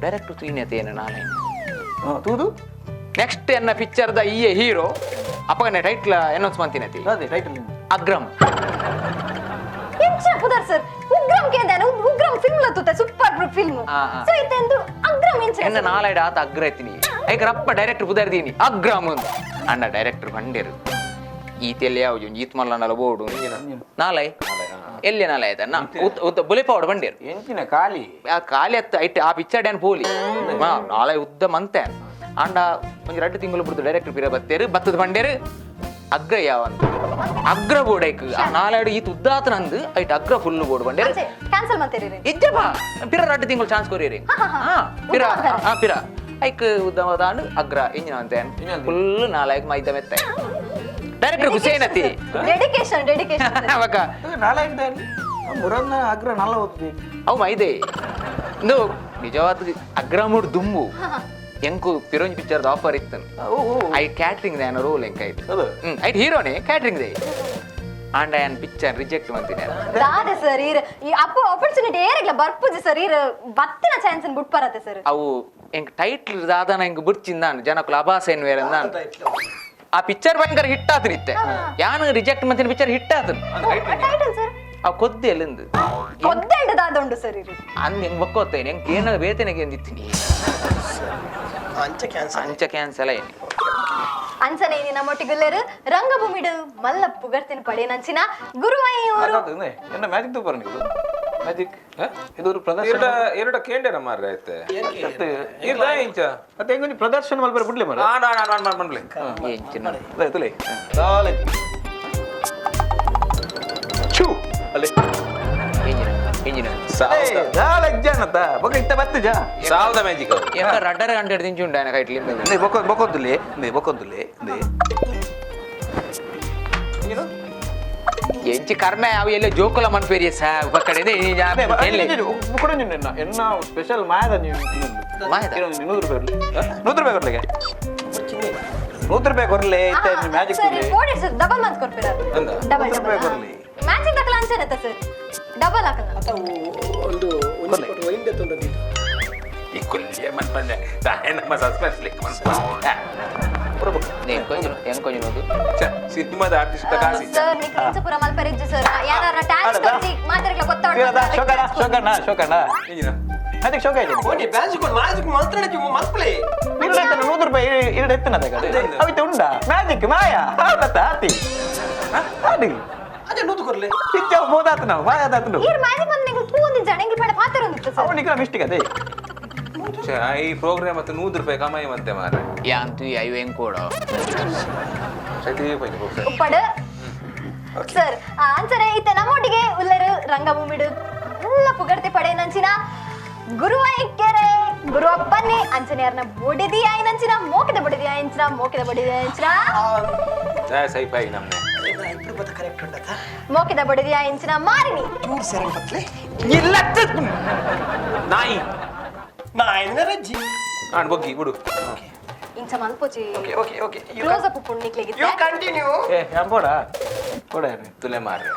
ಡೈರೆಕ್ಟರ್ ತೂಯಿನತೇನು ನಾಳೆ ತೂದು ನೆಕ್ಸ್ಟ್ ಎನ್ನ ಪಿಕ್ಚರ್ದ ಈ ಹೀರೋ ಅಪ್ಪಗನೆ ಟೈಟ್ಲ್ ಅನೌನ್ಸ್ ಮಾಡ್ತೀನತಿ ಅದೇ ಟೈಟಲ್ ಅಗ್ರಮ್ ಎಂಚ ಪುದರ್ ಸರ್ ಉಗ್ರಂ ಕೇಂದಾನ ಉಗ್ರಂ ಫಿಲ್ಮ್ ಲತ್ತುತ್ತೆ ಸೂಪರ್ ಫಿಲ್ಮ್ ಸೊ ಇತ್ತೆಂದು ಅಗ್ರಂ ಎಂಚ ಎನ್ನ ನಾಳೆ ಆತ ಅಗ್ರ ಎತ್ತೀನಿ ಐಕ್ರಪ್ಪ ಡೈರೆಕ್ಟರ್ ಬುದರ್ದೀನಿ ಅಗ್ರಮ್ ಅಣ್ಣ ಡೈರೆಕ್ಟರ್ ಬಂಡೇರು ಈತೆಲ್ಲಿ ಯಾವುದು ಈತ್ ಮಲ್ಲಣ್ಣಲ ಬೋರ್ಡು ನಾಳೆ ಎಲ್ಲಿ ನಾಳೆ ಆಯ್ತಣ್ಣ ಬುಲಿಪಾವಡು ಬಂಡೇರು ಎಂಚಿನ ಖಾಲಿ ಆ ಖಾಲಿ ಅತ್ತ ಐಟ್ ಆ ಪಿಕ್ಚರ್ ಡ್ಯಾನ್ ಪೋಲಿ ನಾಳೆ ಉದ್ದ ಮಂತೆ ಅಂಡ ಒಂದು 2 ತಿಂಗಳು ಬಿಡ್ತು ಡೈರೆಕ್ಟರ್ ಪಿರ ಬತ್ತೇರು ಬತ್ತದ ಬಂಡೇರು ಅಗ್ರ ಯಾವಂತ ಅಗ್ರ ಬೋಡೈಕ್ ನಾಳೆ ಈತ್ ಉದ್ದಾತ ನಂದು ಐಟ್ ಅಗ್ರ ಫುಲ್ ಬೋರ್ಡ್ ಬಂಡೇರು ಕ್ಯಾನ್ಸಲ್ ಮಾಡ್ತೀರಿ ಇದ್ದಪ್ಪ ಪಿರ 2 ತಿಂಗಳು ಚಾನ್ಸ್ ಕೊರಿರಿ ಪಿರ ಪಿರ ಐಕ್ ಉದ್ದಮದಾಂಡು ಅಗ್ರ ಇಂಜಿನ ಅಂತೆ ಫುಲ್ ನಾಳೆ ಮೈದ ಮೆತ್ತ ಡೈರೆಕ್ಟರ್ ಹುಸೇನ್ ಅತಿ ಡೆಡಿಕೇಶನ್ ಅವಾಗ ನಾಳೆ ಮುರನ್ನ ಅಗ್ರ ನಲ್ಲ ಓದ್ತಿ ಅವು ಮೈದೆ ಇಂದು ನಿಜವಾದ ಅಗ್ರ ಮೂಡ್ ದುಂಬು ಎಂಕು ಪಿರೋಂಜಿ ಪಿಕ್ಚರ್ ಆಫರ್ ಇತ್ತು ಐ ಕ್ಯಾಟ್ರಿಂಗ್ ಏನೋ ರೋಲ್ ಎಂಕ ಐಟ್ ಐಟ್ ಹೀರೋನೇ ಕ್ಯಾಟ್ರಿಂಗ್ ದೇ ಆಂಡ ಏನ್ ಪಿಕ್ಚರ್ ರಿಜೆಕ್ಟ್ ಮಾಡ್ತೀನಿ ದಾದೆ ಸರ್ ಈ ಅಪ್ಪ ಆಪರ್ಚುನಿಟಿ ಏರಿಗ್ಲ ಬರ್ಪುಜಿ ಸರ್ ಬತ್ತಿನ ಚಾನ್ಸ್ ಬಿಟ್ ಬರತ್ತೆ ಸರ್ ಅವು ಎಂಕ್ ಟೈಟ್ಲ್ ದಾದನ ಎಂಕ್ ಬುಡ್ಚಿಂದಾನು ಜನಕ್ಕೂ ಅಭಾಸ ಏನ್ ಬೇರೆ ಆ ಪಿಕ್ಚರ್ ಭಯಂಕರ ಹಿಟ್ ಆತನಿತ್ತೆ ಯಾನು ರಿಜೆಕ್ಟ್ ಮಾಡ್ತೀನಿ ಪಿಕ್ಚರ್ ಹಿಟ್ ಆತನು ಟೈಟಲ್ ಸರ್ ಅವ್ ಕೊದ್ದಿ ಎಲ್ಲಿಂದು ಕೊದ್ದೆಂಡು ದಾದೊಂಡು ಸರ್ ಇದು ಅಂದ್ ಹೆಂಗ್ ಬಕ್ಕೋತೇನೆ ಹೆಂಗ್ ಏನಾರ ಬೇತನೆಗೆ ಅಂದಿತ್ತೀನಿ ಅಂಚ ಕ್ಯಾನ್ಸಲ್ ಏನು ಅಂಚನೆ ನಮ್ಮೊಟ್ಟಿಗೆಲ್ಲರು ರಂಗಭೂಮಿಡು ಮಲ್ಲ ಪುಗರ್ತಿನ ಪಡೆನಂಚಿನ ಗುರುವಾಯೂರು ಎನ್ನ ಮ್ಯಾಜಿಕ್ ತೂಪರ್ ನೀವು ಮ್ಯಾಜಿಕ್ ಇದು ಒಂದು ಪ್ರದರ್ಶನ ಎರಡ ಕೇಂದ್ರ ಮಾರ್ರೆ ಐತೆ ಇಲ್ಲ ಇಂಚ ಮತ್ತೆ ಹೆಂಗೊಂದು ಪ್ರದರ್ಶನ ಮಲ್ಬರ ಬಿಡ್ಲಿ ಮರ ಮಾಡ್ಲಿ ಏಂಚಿನ ತುಲೆ ಸಾಲೆ ಚೂ ಅಲ್ಲಿ ಎಂಜಿನ ಸಾಲೆ ಜಾನತ ಬೊಕ ಇತ್ತ ಬತ್ತು ಜಾ ಸಾವದ ಮ್ಯಾಜಿಕ್ ಎಂಕ ರಡ್ಡರ ಗಂಟೆ ದಿಂಚುಂಡ ఆయన ಕೈಟ್ಲಿಂದ ನೇ ಬೊಕೊಂದುಲೆ ನೇ ಬೊಕೊಂದುಲೆ ನೇ ಏನು ಎಂಚಿ ಕರ್ಮೆ ಅವು ಎಲ್ಲ ಜೋಕುಲ ಮನ್ಪೇರಿಯ ಸಾ ಕಡೆ ಮುಕ್ಕಡೊಂದು ಎನ್ನ ಸ್ಪೆಷಲ್ ಮಾಯದ ನೀವು ಮಾಯದ? 100 ರೂಪಾಯಿ ಕೊಡ್ಲಿಕ್ಕೆ 100 ರೂಪಾಯಿ ಕೊಡ್ಲಿ ಇತ್ತೆ ಮ್ಯಾಜಿಕ್ ಸರ್ ಕೋಡಿ ಸರ್ ಡಬಲ್ ಮಂತ್ ಕೊಡ್ತೀರಾ ಅಂದ? ಡಬಲ್ 100 ರೂಪಾಯಿ ಕೊಡ್ಲಿ ಮ್ಯಾಚಿಂಗ್ ದಕ್ಕಲ ಅಂಚನತ್ತ ಸರ್ ಡಬಲ್ ಹಾಕಲ್ಲ ಈ ಕೊಲ್ಲಿಯ ಮನ್ಪಂದೆ ತಾನೇ ನಮ್ಮ ಸಸ್ಪೆನ್ಸ್ ಲಿಕ್ ಮನ್ಪಂದೆ ಹೆಂಗ್ ಕೊಂಚ ಸಿನಿಮಾದ ಆರ್ಟಿಸ್ಟ್ ಕಾಸಿ ಸರ್ ನಿಕ್ಕೆ ಇಂಚಪುರ ಮಲ್ಪರಿಜ್ಜು ಸರ್ ಯಾರ ಟ್ಯಾಕ್ಸ್ ಕಟ್ಟಿ ಮಾತಾಡಕ್ಕೆ ಶೋಕಣ್ಣ ಶೋಕಣ್ಣ ಇಂಜಿನ ಮ್ಯಾಜಿಕ್ ಶೋಕ ಇದೆ ಓಡಿ ಬ್ಯಾನ್ಸ್ಕೊಂಡು ಮಾಜಿಕ್ ಮಾತಾಡಕ್ಕೆ ಮಲ್ಪಲೆ 100 ರೂಪಾಯಿ ಎರಡು ಎತ್ತನದ ಅವಿತ ಉಂಡ ಮ್ಯಾಜಿಕ್ ಮಾಯಾ ಹೌದತ್ತ ಆತಿ ಆದಿ ಅದೇ ನೂತು ಕೊರ್ಲೆ ಪಿಚ್ಚ ಬೋದಾತ ನಾವು ಮಾಯಾದಾತ ನಾವು ಈರ್ ಮ್ಯಾಜಿಕ್ ಬಂದು ನಿಮಗೆ ತೂಂದಿ ಜಣಂಗಿ ಪಡೆ ಪಾತರೊಂದಿತ್ತು ಸರ್ ಅವನಿಗೆ ಮಿಸ್ಟೇಕ್ ಅದೇ ಈ ಪ್ರೋಗ್ರಾಮ್ ಮತ್ತೆ 100 ರೂಪಾಯಿ ಕಮಾಯಿ ಮಂತೆ ಮಾರ್ರೆ ಯಾಂತು ಅಯ್ಯೋ ಹೆಂಗ್ ಕೊಡ ಸತಿ ಪೈನೆ ಹೋಗ್ತಾರೆ ಉಪ್ಪಡ ಸರ್ ಅಂಚನೆ ಇತ್ತೆ ನಮ್ಮೊಟ್ಟಿಗೆ ಉಲ್ಲರು ರಂಗಭೂಮಿಡು ಎಲ್ಲ ಪುಗರ್ತಿ ಪಡೆ ನಂಚಿನ ಗುರುವಾಯ್ಕೆರೆ ಗುರುವಪ್ಪನ್ನೇ ಅಂಚನೆಯರ್ನ ಬೊಡಿದಿ ಆಯ್ನಂಚಿನ ಮೋಕಿದ ಬೊಡಿದಿ ಆಯ್ಂಚಿನ ಮೋಕಿದ ಬೊಡಿದಿ ಆಯ್ಂಚಿನ ಸೈ ಪೈ ನಮ್ನೆ ಇಬ್ರು ಬತ್ತ ಕರೆಕ್ಟ್ ಉಂಟತ ಮೋಕಿದ ಬೊಡಿದಿ ಆಯ್ಂಚಿನ ಮಾರಿನಿ ಚೂರ್ ಸೆರಂಗ್ ಪತ್ಲೆ ಇಲ್ಲ ನಾಯಿ ನಾ ಏನ ರಜ್ಜಿ ನಾನು ಬಗ್ಗಿ ಬಿಡು ಇಂಚ ಮಲ್ಪೋಚಿ ಓಕೆ ಓಕೆ ಕ್ಲೋಸ್ ಅಪ್ ಪುಣ್ಣಿಕ್ಲಿಗಿತ್ತೆ ಯು ಕಂಟಿನ್ಯೂ ಏ ಯಾಂಬೋಡ ಕೊಡ ತುಲೆ ಮಾರ್ರೆ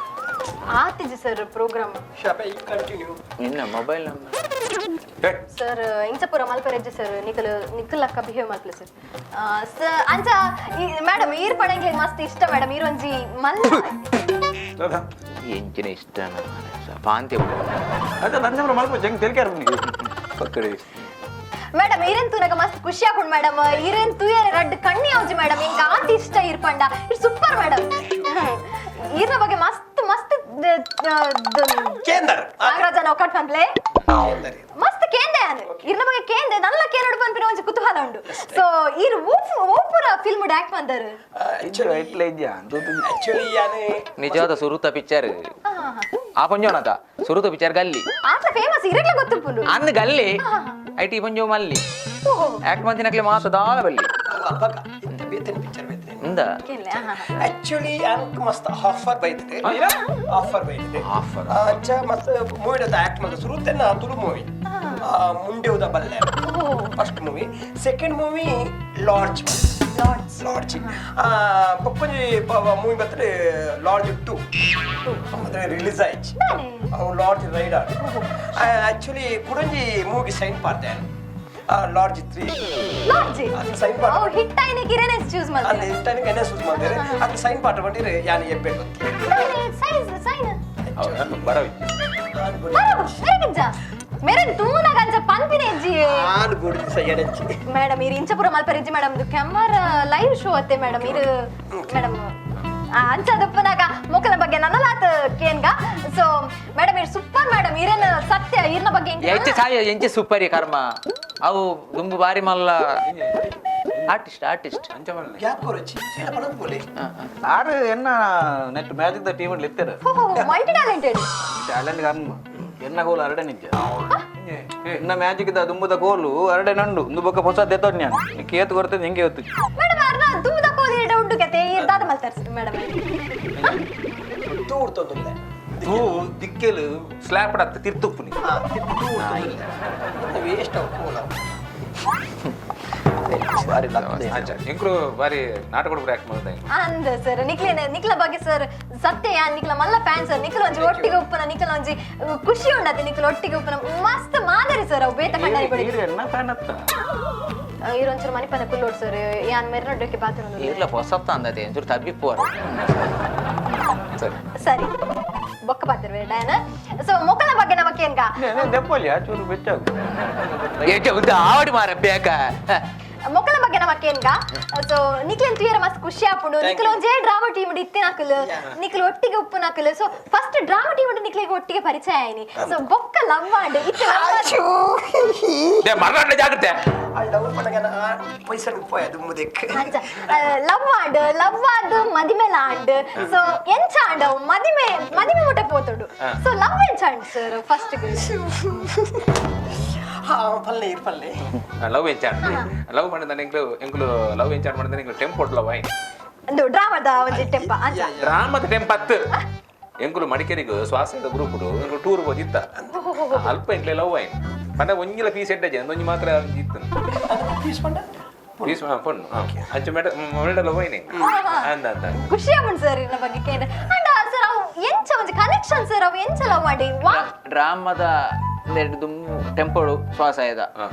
ಆತಿಜಿ ಸರ್ ಪ್ರೋಗ್ರಾಮ್ ಶಾಪೆ ಯು ಕಂಟಿನ್ಯೂ ನಿನ್ನ ಮೊಬೈಲ್ ನಂಬರ್ ಸರ್ ಇಂಚಪುರ ಮಲ್ಪರೆಜ್ಜಿ ಸರ್ ನಿಖಲ್ ಅಕ್ಕ ಬಿಹೇವ್ ಮಲ್ಪಲೆ ಸರ್ ಸರ್ ಅಂಚ ಮೇಡಮ್ ಈರ್ ಪಡೆಂಗ್ಲಿ ಮಸ್ತ್ ಇಷ್ಟ ಮೇಡಮ್ ಈರೊಂಜಿ ಮಲ್ಲ ಎಂಚಿನ ಇಷ್ಟ ಪಾಂತಿ ಅದ ನಂಜಮ್ರ ಮಲ್ಪ ಜಂಗ್ ತೆಲ್ಕ್ಯಾರ ನಿಮಗೆ ಪಕ್ಕಡೆ ಮೇಡಮ್ ಈರೆನ್ ತೂನಗ ಮಸ್ತ್ ಖುಷಿ ಆಪುಂಡು ಮೇಡಮ್ ಈರೆನ್ ತೂಯರೆ ರಡ್ಡ್ ಕಣ್ಣಿ ಆವ್ಜಿ ಮೇಡಮ್ ಇಂಕ ಆತಿ ಇಷ್ಟ ಇರ್ಪಂಡ ಇಟ್ ಸೂಪರ್ ಮೇಡಮ್ ಈರ್ನ ಬಗ್ಗೆ ಮಸ್ತ್ ಮಸ್ತ್ ಕೇಂದರ್ ನಾಗರಾಜ ನೌಕಟ್ ಪಂಪ್ಲೆ ಮಸ್ತ್ ಕೇಂದೆ ಅನು ಇರ್ನ ಬಗ್ಗೆ ಕೇಂದೆ ನಲ್ಲ ಕೇನೋಡು ಪನ್ಪಿನ ಒಂಜಿ ಕುತೂಹಲ ಉಂಡು ಸೊ ಇರ್ ಓಪುರ ಫಿಲ್ಮ್ ಆಕ್ಟ್ ಮಂದರ್ ಇಟ್ಲ ಇದ್ಯಾ ಆಕ್ಚುಲಿ ಯಾನೆ ನಿಜವಾದ ಸುರುತ ಪಿಕ್ಚರ್ ಆ ಪಂಜೋನತ ಸುರುತ ಪಿಕ್ಚರ್ ಗಲ್ಲಿ ಆತ ಫೇಮಸ್ ಇರಕ್ಕೆ ಗೊತ್ತುಂಡು ಅನ್ನ ಗಲ್ಲಿ ಐಟಿ ಪಂಜೋ ಮಲ್ಲಿ ಆಕ್ಟ್ ಮಂತಿನಕ್ಲೆ ಮಾತ ದಾಲ ಬಲ್ಲಿ ಅಬ್ಬಗ ಇಂತ ಬೇತನ ಪಿಕ್ಚರ್ ಬೇತನೆ ಇಂದ ಕೇನ್ಲೆ ಆಕ್ಚುಲಿ ಯಾನಕ್ ಮಸ್ತ್ ಆಫರ್ ಬೈತದೆ ಆಫರ್ ಬೈತದೆ Offer. ಅಂಚ ಮಸ್ತ್ ಮೂವಿ ಆಕ್ಟ್ ಮಾಡ್ದ ಸುರುತೆನ ತುಳು ಮೂವಿ ಮುಂಡೆ ಉದ ಬಲ್ಲೆ first movie second movie large large ಪಪ್ಪಂಜಿ ಮೂವಿ ಬರ್ತದೆ ಲಾರ್ಜ್ 2 ಅಂದ್ರೆ ರಿಲೀಸ್ ಆಯ್ತು ಅವು ಲಾರ್ಜ್ ರೈಡ್ ಆಕ್ಚುಲಿ ಕುಡಂಜಿ ಮೂವಿಗೆ ಸೈನ್ ಪಾಡ್ದೆ ಲಾರ್ಜ್ 3 ಲಾರ್ಜ್ ಅದು ಸೈನ್ ಓ ಪಾಡ್ ಹಿಟ್ ಆಯ್ನೆ ಕಿರಣೆ ಚೂಸ್ ಅಲ್ಲಿ ಮಾಡ್ತಾರೆ ಇಂಟರ್ನೆಟ್ ಎನ್ನ ಸೂಸ್ ಮಾಡ್ತಾರೆ ಅದು ಸೈನ್ ಪಾಟ್ ಬಂದಿರೆ ಯಾನ್ ಎಬ್ಬೆ ಸೈನ್ ಬರವಿ ಮೇರೆ ಮೇರೆ ತೂನ ಗಂಜ ಪನ್ಪಿನ ಎಜ್ಜಿ ಆನ್ ಗುಡಿ ಸೈಯಡಂಚಿ ಮೇಡಮ್ ಇರು ಇಂಚಪುರ ಮಲ್ಪರಿಜ್ಜಿ ಮೇಡಮ್ ಇದು ಕೆಮ್ಮರ ಲೈವ್ ಶೋ ಅತ್ತೆ ಮೇಡಮ್ ಇರು ಮೇಡಮ್ ಅಂಚದಪ್ಪನಾಗ ಮೊಕಲ ಬಗ್ಗೆ ನನ್ನಲಾತ ಕೇನ್ಗ ಸೊ ಮೇಡಮ್ ಇರು ಸೂಪರ್ ಮೇಡಮ್ ಇರೇನ ಸತ್ಯ ಇರ್ನ ಬಗ್ಗೆ ಎಂಚೆ ಸಾಯ ಎಂಚೆ ಸೂಪರ್ ಕರ್ಮ ಅವು ದುಂಬು ಬಾರಿ ಮಲ್ಲ ಆರ್ಟಿಸ್ಟ್ ಅಂಚ ಮಲ್ಲ ಗ್ಯಾಪ್ ಕೊರಚಿ ಸೇಡ ಪಣದ ಬೋಲೆ ಆರು ಎನ್ನ ನೆಟ್ ಮ್ಯಾಜಿಕ್ ದ ಟೀಮ್ ಲಿತ್ತರ ಮಲ್ಟಿ ಟ್ಯಾಲೆಂಟೆಡ್ ಟ್ಯಾಲೆಂಟ್ ಕರ್ಮ ಎನ್ನ ಗೋಲ್ ಅರಡೆ ನಿಜ ಎನ್ನ ಮ್ಯಾಜಿಕ್ ದ ದುಂಬುದ ಗೋಲು ಅರಡೆ ನಂಡು ಒಂದು ಬೊಕ್ಕ ಹೊಸ ದೆತ್ತೋಡ್ ನ್ಯಾನ್ ಕೇತು ಕೊಡ್ತದೆ ಹಿಂಗೆ ಹೊತ್ತು ಮೇಡಮ್ ಅರ್ನ ತುಂಬದ ಕೋದಿ ಉಂಡು ಕತೆ ಇರ್ದಾದ ಮಲ್ತರ್ಸ್ ಮೇಡಮ್ ತೂಡ್ತೊಂದುಲ್ಲ ತೂ ದಿಕ್ಕೆಲು ಸ್ಲ್ಯಾಪ್ ಹತ್ತ ತಿರ್ತುಪ್ಪುನಿ ವೇಸ್ಟ್ ಅವ್ ಕೋಲ ಇಂಕ್ರು ಬಾರಿ ನಾಟಕ ಆಕ್ಟ್ ಮಾಡ್ದೆ ಅಂದ ಸರ್ ನಿಕ್ಲ ಬಗ್ಗೆ ಸರ್ ಸತ್ಯ ನಿಕ್ಲ ಮಲ್ಲ ಫ್ಯಾನ್ ಸರ್ ನಿಕ್ಲ ಒಂಜಿ ಒಟ್ಟಿಗೆ ಉಪ್ಪನ ನಿಕ್ಲ ಒಂಜಿ ಖುಷಿ ಉಂಡತೆ ನಿಕ್ಲ ಒಟ್ಟಿಗೆ ಉಪ್ಪನ ಮಸ್ತ್ ಮಾದರಿ ಸರ್ ಅವು ಬೇತ ಕಣ್ಣಾರಿ ಬಡಿ ಎನ್ನ ಫ್ಯಾನ್ ಅತ್ತ ಇರೊಂಚೂರು ಮನಿಪನ ಕುಲ್ಲೋಡ್ ಸರ್ ಯಾನ್ ಮೆರ್ನೊಡ್ಡಕ್ಕೆ ಪಾತ್ರ ಇರ್ಲ ಹೊಸತ್ತ ಅಂದತೆ ಒಂಚೂರು ತಬ್ಬಿಪ್ಪುವರು ಸರಿ ಸರಿ ಬೊಕ್ಕ ಪಾತ್ರ ಡಯನ ಸೊ ಮೊಕಲ ಬಗ್ಗೆ ನಮಕೇನ್ಗ ದೆಪ್ಪಲ್ಲಿ ಚೂರು ಬೆಚ್ಚಾಗು ಎಂಚೆ ಉದ್ದ ಆವಡಿ ಮಾರ ಬೇಕ ಮೊಕಲ ಬಗ್ಗೆ ನಮಕೇನ್ಗ ಸೊ ನಿಕ್ಲೆನ್ ತುಯರ ಮಸ್ತ್ ಖುಷಿ ಆಪುಂಡು ನಿಕ್ಲ ಒಂಜೇ ಡ್ರಾಮಾ ಟೀಮ್ ಇತ್ತೆ ನಾಕಲ್ ನಿಕ್ಲ ಒಟ್ಟಿಗೆ ಉಪ್ಪು ನಾಕಲ್ ಸೊ ಫಸ್ಟ್ ಡ್ರಾಮಾ ಟೀಮ್ ನಿಕ್ಲಿಗೆ ಒಟ್ಟಿಗೆ ಪರಿಚಯ ಆಯ್ನಿ ಸೊ ಬೊಕ್ಕ ಲವ್ ಮಾಡ್ ಇತ್ತೆ ಮರಣ ಜಾಗ್ರತೆ ಲವ್ ಪಣಗನ ಪೈಸಾ ರೂಪಾಯಿ ಅದು ಮುದಕ್ಕೆ ಲವ್ ಆಡ್ ಮದಿಮೆಲ ಆಂಡ್ ಸೊ ಎಂಚ ಆಂಡ್ ಮದಿಮೆ ಮುಟ್ಟ ಪೋತುಡು ಸೊ ಲವ್ ಎಂಚ ಆಂಡ್ ಸರ್ ಫಸ್ಟ್ ಪಲ್ಲೆ ಇರ್ ಪಲ್ಲೆ ಲವ್ ಎಂಚಾಡ್ ಲವ್ ಮಾಡಿದ ಎಂಕ್ಲು ಲವ್ ಎಂಚಾಡ್ ಮಾಡಿದ ಎಂಕ್ಲು ಟೆಂಪೋಟ್ ಲವ್ ಆಯ್ತು ಒಂದು ಡ್ರಾಮಾದ ಒಂಜಿ ಟೆಂಪ ಅಂಚ ರಾಮದ ಟೆಂಪತ್ತು ಎಂಕುಲು ಮಡಿಕೇರಿಗೂ ಸ್ವಾಸದ ಗ್ರೂಪ್ ಎಂಕುಲು ಟೂರ್ ಹೋದಿತ್ತ ಅಲ್ಪ ಎಂಕ್ಲೆ ಲವ್ ಆಯ್ತು ಪಂಡ ಒಂಜಿಲ ಪೀಸ್ ಎಡ್ಡ ಜನ ಒಂಜಿ ಮಾತ್ರ ಇತ್ತು ಪೀಸ್ ಪಂಡ ಪೀಸ್ ಫೋನ್ ಅಂಚ ಮೇಡ ಲವ್ ಆಯ್ನೆ ಅಂದ ಅಂದ ಖುಷಿ ಆಪುಂಡು ಸರ್ ಇನ್ನ ಬಗ್ಗೆ ಕೇಂದ್ರ ಅಂಡ್ ಸರ್ ಅವು ಎಂಚ ಒಂಜಿ ಕನೆಕ್ಷನ್ ಸರ್ ಅವು ಎಂಚ ಲವ್ ಮಾಡಿ ವಾ ಡ್ರಾಮದ ಎರಡು ದುಮ್ಮು ಟೆಂಪೋಡು ಶ್ವಾಸಯದ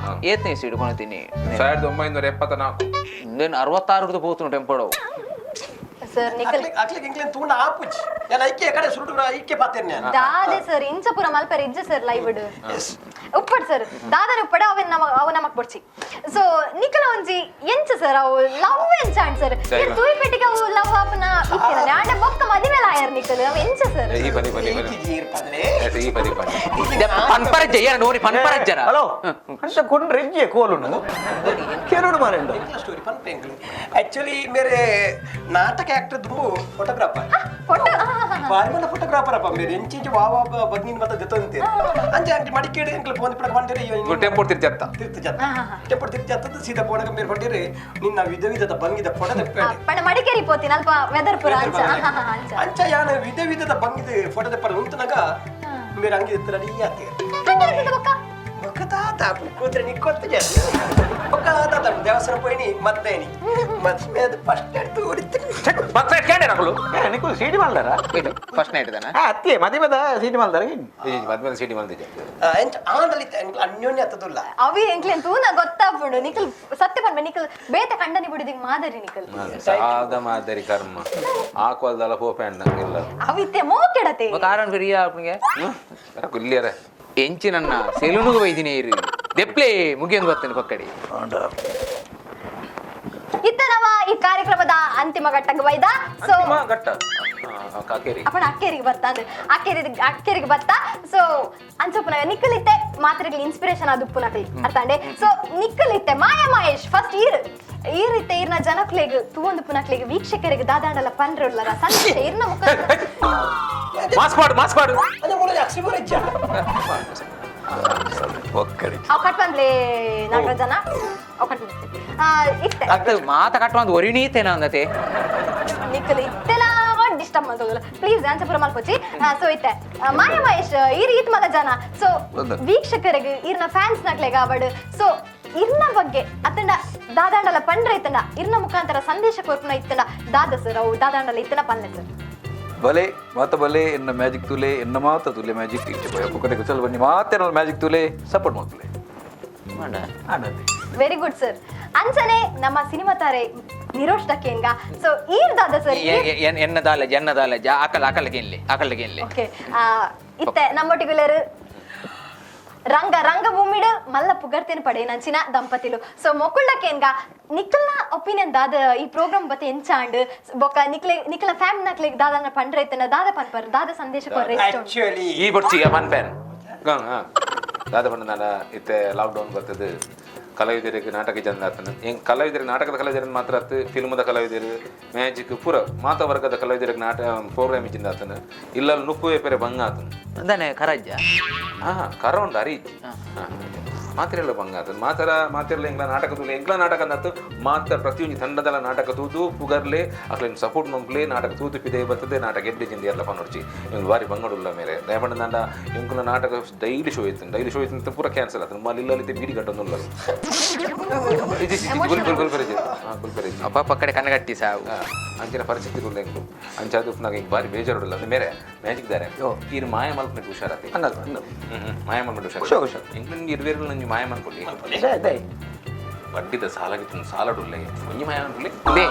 ಏತ್ನೇ ಸೀಡು ಕೊಡ್ತೀನಿ 1974 ಇಂದೇನು 66 ಪೋತು ಟೆಂಪೋಡು ಸರ್ ನಿಕಲ್ ಅಕ್ಲಿಗೆ ಇಂಕ್ಲೆನ್ ತೂಂಡ ಆಪುಜಿ ಎಲ್ಲ ಐಕೆ ಕಡೆ ಸುರುಟು ಐಕೆ ಪಾತೇನೆ ನಾನು ದಾದೆ ಸರ್ ಇಂಚಪುರ ಮಲ್ಪರ ಇಜ್ಜ ಸರ್ ಲೈವ್ ಇಡು ಉಪ್ಪಡ್ ಸರ್ ದಾದನ ಉಪ್ಪಡ ಅವು ನಮಕ್ ಬಡ್ಸಿ ಸೊ ನಿಕಲ ಒಂಜಿ ಎಂಚ ಸರ್ ಅವು ಲವ್ ಎಂಚ ಅಂಡ್ ಸರ್ ತೂಯಿ ಪೆಟ್ಟಿಗೆ ಅವು ಲವ್ ಆಪನ ಇತ್ತಿನ ಆಂಡ ಬೊಕ್ಕ ಮದಿಮೆಲ ಆಯರ್ ನಿಕಲ್ ಅವು ಎಂಚ ಸರ್ ಈ ಬದಿ ಬದಿ ಬದಿ ಜೀರ್ ಪಲ್ಲೆ ಈ ಬದಿ ಬದಿ ಪನ್ಪರಜ್ಜ ಏನ ನೋಡಿ ಪನ್ಪರಜ್ಜನ ಹಲೋ ಅಂತ ಕೊಂಡ್ರೆ ಹೆಜ್ಜೆ ಕೋಲು ಕೇರೋಡು ಮಾರೇಂದ ಸ್ಟೋರಿ ಪನ್ ಪೆಂಗ್ಲು ಆಕ್ಚುಲಿ ಮೇರೆ ನಾಟಕ ಆಕ್ಟರ್ ದುಂಬು ಫೋಟೋಗ್ರಾಫರ್ ಫೋಟೋ ಬಾರಿ ಮಲ್ಲ ಫೋಟೋಗ್ರಾಫರ್ ಅಪ್ಪ ಮೇರೆ ಎಂಚೆಂಚೆ ವಾವ ಬಗ್ನಿನ ಮತ್ತ ದೆತ್ತಂತೆ ಅಂಚೆ ಅಂಟಿ ಮಡಿಕೇಡಿ ಎಂಕ್ಲ ಫೋನ್ ಪಡ ಬಂದಿರೆ ಟೆಂಪೋಟ್ ತಿರ್ಜತ್ತ ತಿರ್ತು ಜತ್ತ ಟೆಂಪೋಟ್ ತಿರ್ತು ಜತ್ತ ಸೀದಾ ಫೋಟೋಗ ಮೇರೆ ಬಂದಿರೆ ನಿನ್ನ ವಿಧವಿಧದ ಭಂಗಿದ ಫೋಟೋ ತೆಪ್ಪೇಡಿ ಪಣ ಮಡಿಕೇರಿ ಪೋತಿನ ಅಲ್ಪ ವೆದರ್ ಪುರ ಅಂಚ ಅಂಚ ಅಂಚ ಯಾನ ವಿಧವಿಧದ ಭಂಗಿದ ಫೋಟೋ ತೆಪ್ಪರ ಉಂತನಗ ಮೇರೆ ಅಂಗಿ ರೆಡಿ ಆತೆ ಹಂಗೆ ಬೊಕ್ಕ ఒక తాత కూతురు నీకు కొత్త చేస్తా ఒక తాత దేవసర పోయి మత్తేని మత్త మీద ఫస్ట్ ఎడుతూ ಮತ್ತೆ ಕೇಳಿ ನಕಲು ನಿಕ್ಕಲು ಸೀಟಿ ಮಾಡ್ದಾರ ಫಸ್ಟ್ ನೈಟ್ ದನ ಅತ್ತೆ ಮದಿ ಮದ ಸೀಟಿ ಮಾಡ್ದಾರ ಮದ್ಮೇಲೆ ಸಿಟಿ ಮಲ್ದಿದ್ದೆ ಆಂದಲ್ಲಿ ಅನ್ಯೋನ್ಯ ಹತ್ತದಿಲ್ಲ ಅವಿ ಎಂಕ್ಲೆನ್ ತೂನ ಗೊತ್ತಾಪುಂಡು ನಿಕಲ್ ಸತ್ಯ ಪನ್ಬೆ ನಿಕಲ್ ಬೇತ ಕಂಡನಿ ಬಿಡಿದಿಂಗ್ ಮಾದರಿ ನಿಕಲ್ ಸಾದ ಮಾದರಿ ಕರ್ಮ ಆಕ್ವಲ್ದಲ್ಲ ಹೋಪೆ ಅಂದಂಗಿಲ್ಲ ಅವಿತ್ತೆ ಮೋಕೆಡತೆ ಕಾರಣ ಫಿರಿಯ ಅಪ್ಪನಿಗೆ ಇಲ್ಲಿಯರ ಎಂಚಿ ನನ್ನ ಸೆಲೂನುಗೂ ವೈದಿನೇ ಇರಿ ದೆಪ್ಲೆ ಮುಗಿಯೊಂದು ಬರ್ತೇನೆ ಪಕ್ಕಡಿ ಇತ್ತ ನಾವ ಈ ಕಾರ್ಯಕ್ರಮದ ಅಂತಿಮ ಘಟ್ಟಕ್ಕೆ ಬೈದ ಸೊ ಅಂತಿಮ ಘಟ್ಟ ಕಾಕೇರಿ ಅಪ್ಪನ ಅಕ್ಕೇರಿಗೆ ಬರ್ತಾ ಅಂದ್ರೆ ಅಕ್ಕೇರಿಗೆ ಬರ್ತಾ ಸೊ ಅಂಚಪ್ಪನ ನಿಕ್ಕಲಿತ್ತೆ ಮಾತ್ರೆಗಳು ಇನ್ಸ್ಪಿರೇಷನ್ ಅದು ಉಪ್ಪುನಕಲಿ ಅರ್ಥಂಡೆ ಸೊ ನಿಕ್ಕಲಿತ್ತೆ ಮಾಯಾ ಮಹೇಶ್ ಫಸ್ಟ್ ಈರಿತ್ತೆ ಈರ್ನ ಜನಕ್ಲೆಗ್ ತೂವೊಂದು ಪುನಕ್ಲೆಗ್ ವೀಕ್ಷಕರಿಗೆ ದಾದಾಂಡಲ ಪನ್ರುಳ್ಳರ ಸಂದೇಶ ಈರ್ನ ಮುಖ ಮಾಸ್ ಮಾಡು ಅದೇ ಮೂಲ ಅಕ್ಷಿ ಬರಜ್ಜ ಒಕ್ಕಡಿ ಅವ್ ಕಟ್ ಬಂದ್ಲೆ ನಾಗರಾಜನ ಅವ್ ಕಟ್ ಇತ್ತೆ ಅದು ಮಾತ ಕಟ್ಟುವಂತ ಒರಿಣೀತೇನ ಅಂದತೆ ನಿಕ್ಕಲಿ ಇತ್ತೆಲ್ಲ ಡಿಸ್ಟರ್ಬ್ ಮಾಡ್ತೋದಲ್ಲ ಪ್ಲೀಸ್ ಆನ್ಸರ್ ಮಲ್ಪೋಚಿ ಸೊ ಇತ್ತೆ ಮಾಯಾ ಮಹೇಶ್ ಈರ್ ಈತ್ ಮಗ ಜನ ಸೊ ವೀಕ್ಷಕರಿಗೆ ಈರ್ನ ಫ್ಯಾನ್ಸ್ ನಕ್ಲೆಗ ಅವಡ್ ಸೊ ಇರ್ನ ಬಗ್ಗೆ ಅತ್ತಂಡ ದಾದಾಂಡಲ ಪಂಡ್ರೆ ಇತ್ತಂಡ ಇರ್ನ ಮುಖಾಂತರ ಸಂದೇಶ ಕೊರ್ಪುನ ಇತ್ತಂಡ ದಾದ ಸರ್ ಅವು ದಾದಾಂಡಲ ಇತ್ತನ ಪನ್ಲೆ ಸರ್ ಭಲೆ ಮಾತ ಭಲೆ ಎನ್ನ ಮ್ಯಾಜಿಕ್ ತೂಲೆ ಎನ್ನ ಮಾತ ತೂಲೆ ಮ್ಯಾಜಿಕ್ ಇಚ್ಚೆ ಭಯ ಪುಕ್ಕನೆ ಕುಚಲ್ ಬನ್ನಿ ಮಾತೇನ ಮ್ಯಾಜಿಕ್ ತೂಲೆ ಸಪೋರ್ಟ್ ಮಾಡ್ತೂಲೆ ವೆರಿ ಗುಡ್ ಸರ್ ಅಂಚನೆ ನಮ್ಮ ಸಿನಿಮಾ ತಾರೆ ನಿರೋಶ್ ದಕ್ಕೇನ್ಗ ಸೊ ಈರ್ ದಾದ ಸರ್ ಎನ್ನದಾಲೆ ಅಕಲ್ಗೆ ಓಕೆ ಇತ್ತೆ ನಮ್ಮೊಟ್ಟಿಗುಲರು ರಂಗಭೂಮಿಡ್ ಮಲ್ಲ ಪುಗರ್ತಿನ ಪಡೆ ನಂಚಿನ ದಂಪತಿಲು ಸೊ ಮೊಕ್ಕುಳ್ಳಕೇನ್ಗ ನಿಖಲ್ನ ಒಪಿನಿಯನ್ ದಾದ ಈ ಪ್ರೋಗ್ರಾಮ್ ಬತ್ತೆ ಎಂಚಾಂಡ್ ಬೊಕ್ಕ ನಿಖಲ ಫ್ಯಾಮ್ ನಕ್ಲೆಗ್ ದಾದನ ಪಂಡ್ರೈತನ ದಾದ ಪನ್ಪರ್ ದಾದ ಸಂದೇಶ ಕೊರ್ರೆ ಆಕ್ಚುಲಿ ಈ ಬರ್ಚಿಗೆ ಪನ್ಪೇನ್ ದಾದ ಪಂಡ ಇತ್ತೆ ಲಾಕ್ಡೌನ್ ಬರ್ತದೆ ಕಲಾವಿದರಿಗೆ ನಾಟಕ ಚಂದ ಆತನ ಹೆಂಗೆ ಕಲಾವಿದರಿಗೆ ನಾಟಕದ ಕಲಾವಿದರಿಗೆ ಮಾತ್ರ ಆತು ಫಿಲ್ಮದ ಕಲಾವಿದರು ಮ್ಯಾಜಿಕ್ ಪೂರ ಮಾತ ವರ್ಗದ ಕಲಾವಿದರಿಗೆ ಪ್ರೋಗ್ರಾಮ್ ಇಚ್ಚಿಂದ ಆತನ ಇಲ್ಲ ನುಪ್ಪು ಪೇರೆ ಭಂಗ ಆತನ ಅಂದಾನೆ ಕರಜ್ಜ ಕರ ಉಂಡು ಅರಿ ಮಾತೆಲ್ಲ ಭಂಗ ಆತನ ಮಾತೆಲ್ಲ ಎಂಗ್ಲ ನಾಟಕ ಅಂದತ್ತು ಮಾತ್ರ ಪ್ರತಿಯೊಂದು ತಂಡದಲ್ಲ ನಾಟಕ ತೂದು ಪುಗರ್ಲೆ ಅಕ್ಲೇನು ಸಪೋರ್ಟ್ ನೊಂಪ್ಲೆ ನಾಟಕ ತೂದು ಪಿದೆ ಬರ್ತದೆ ನಾಟಕ ಎಡ್ಡೆ ಜಿಂದಿ ಎಲ್ಲ ಪನ್ನೊಡ್ಚಿ ಇವ್ನು ಬಾರಿ ಬಂಗಡುಲ್ಲ ಮೇಲೆ ದಯಪಂಡ ನಂಡ ಎಂಕುನ ನಾಟಕ ಡೈಲಿ ಶೋ ಇತ್ತು ಪೂರ ಕ್ಯಾನ್ಸಲ್ ಆತನ ಮಲ್ಲಿಲ್ಲಲ್ಲಿ ಬೀಡಿ ಕಟ್ಟೊಂದುಲ್ಲ ಅಪ್ಪ ಕಡೆ ಕಣ್ಣಗಟ್ಟಿ ಸಾವು ಅಂಚಿನ ಪರಿಸ್ಥಿತಿ ಉಳ್ಳ ಎಂಕು ಅಂಚಾದು ನಾಗ ಈಗ ಬಾರಿ ಬೇಜಾರುಲ್ಲ ಅಂದ್ರೆ ಮೇರೆ ಮ್ಯಾಜಿಕ್ ದಾರೆ ಈ ಮಾಯ ಮಲ್ಪನೆ ಹುಷಾರಾತಿ ಮಾಯ ಮಲ್ಪನೆ ಹುಷಾರ್ ಎಂಕ್ಲಂಗೆ ಇರುವೇರು ನಂಗೆ ಮಾಯ ಮಲ್ಪೊಳ್ಳಿ ಬಡ್ಡಿದ ಸಾಲಾಗಿತ್ತು ಸಾಲಡುಲ್ಲ ಒಂಜಿ ಮಾಯ ಮಲ್ಪೊಳ್ಳಿ ಇದೇ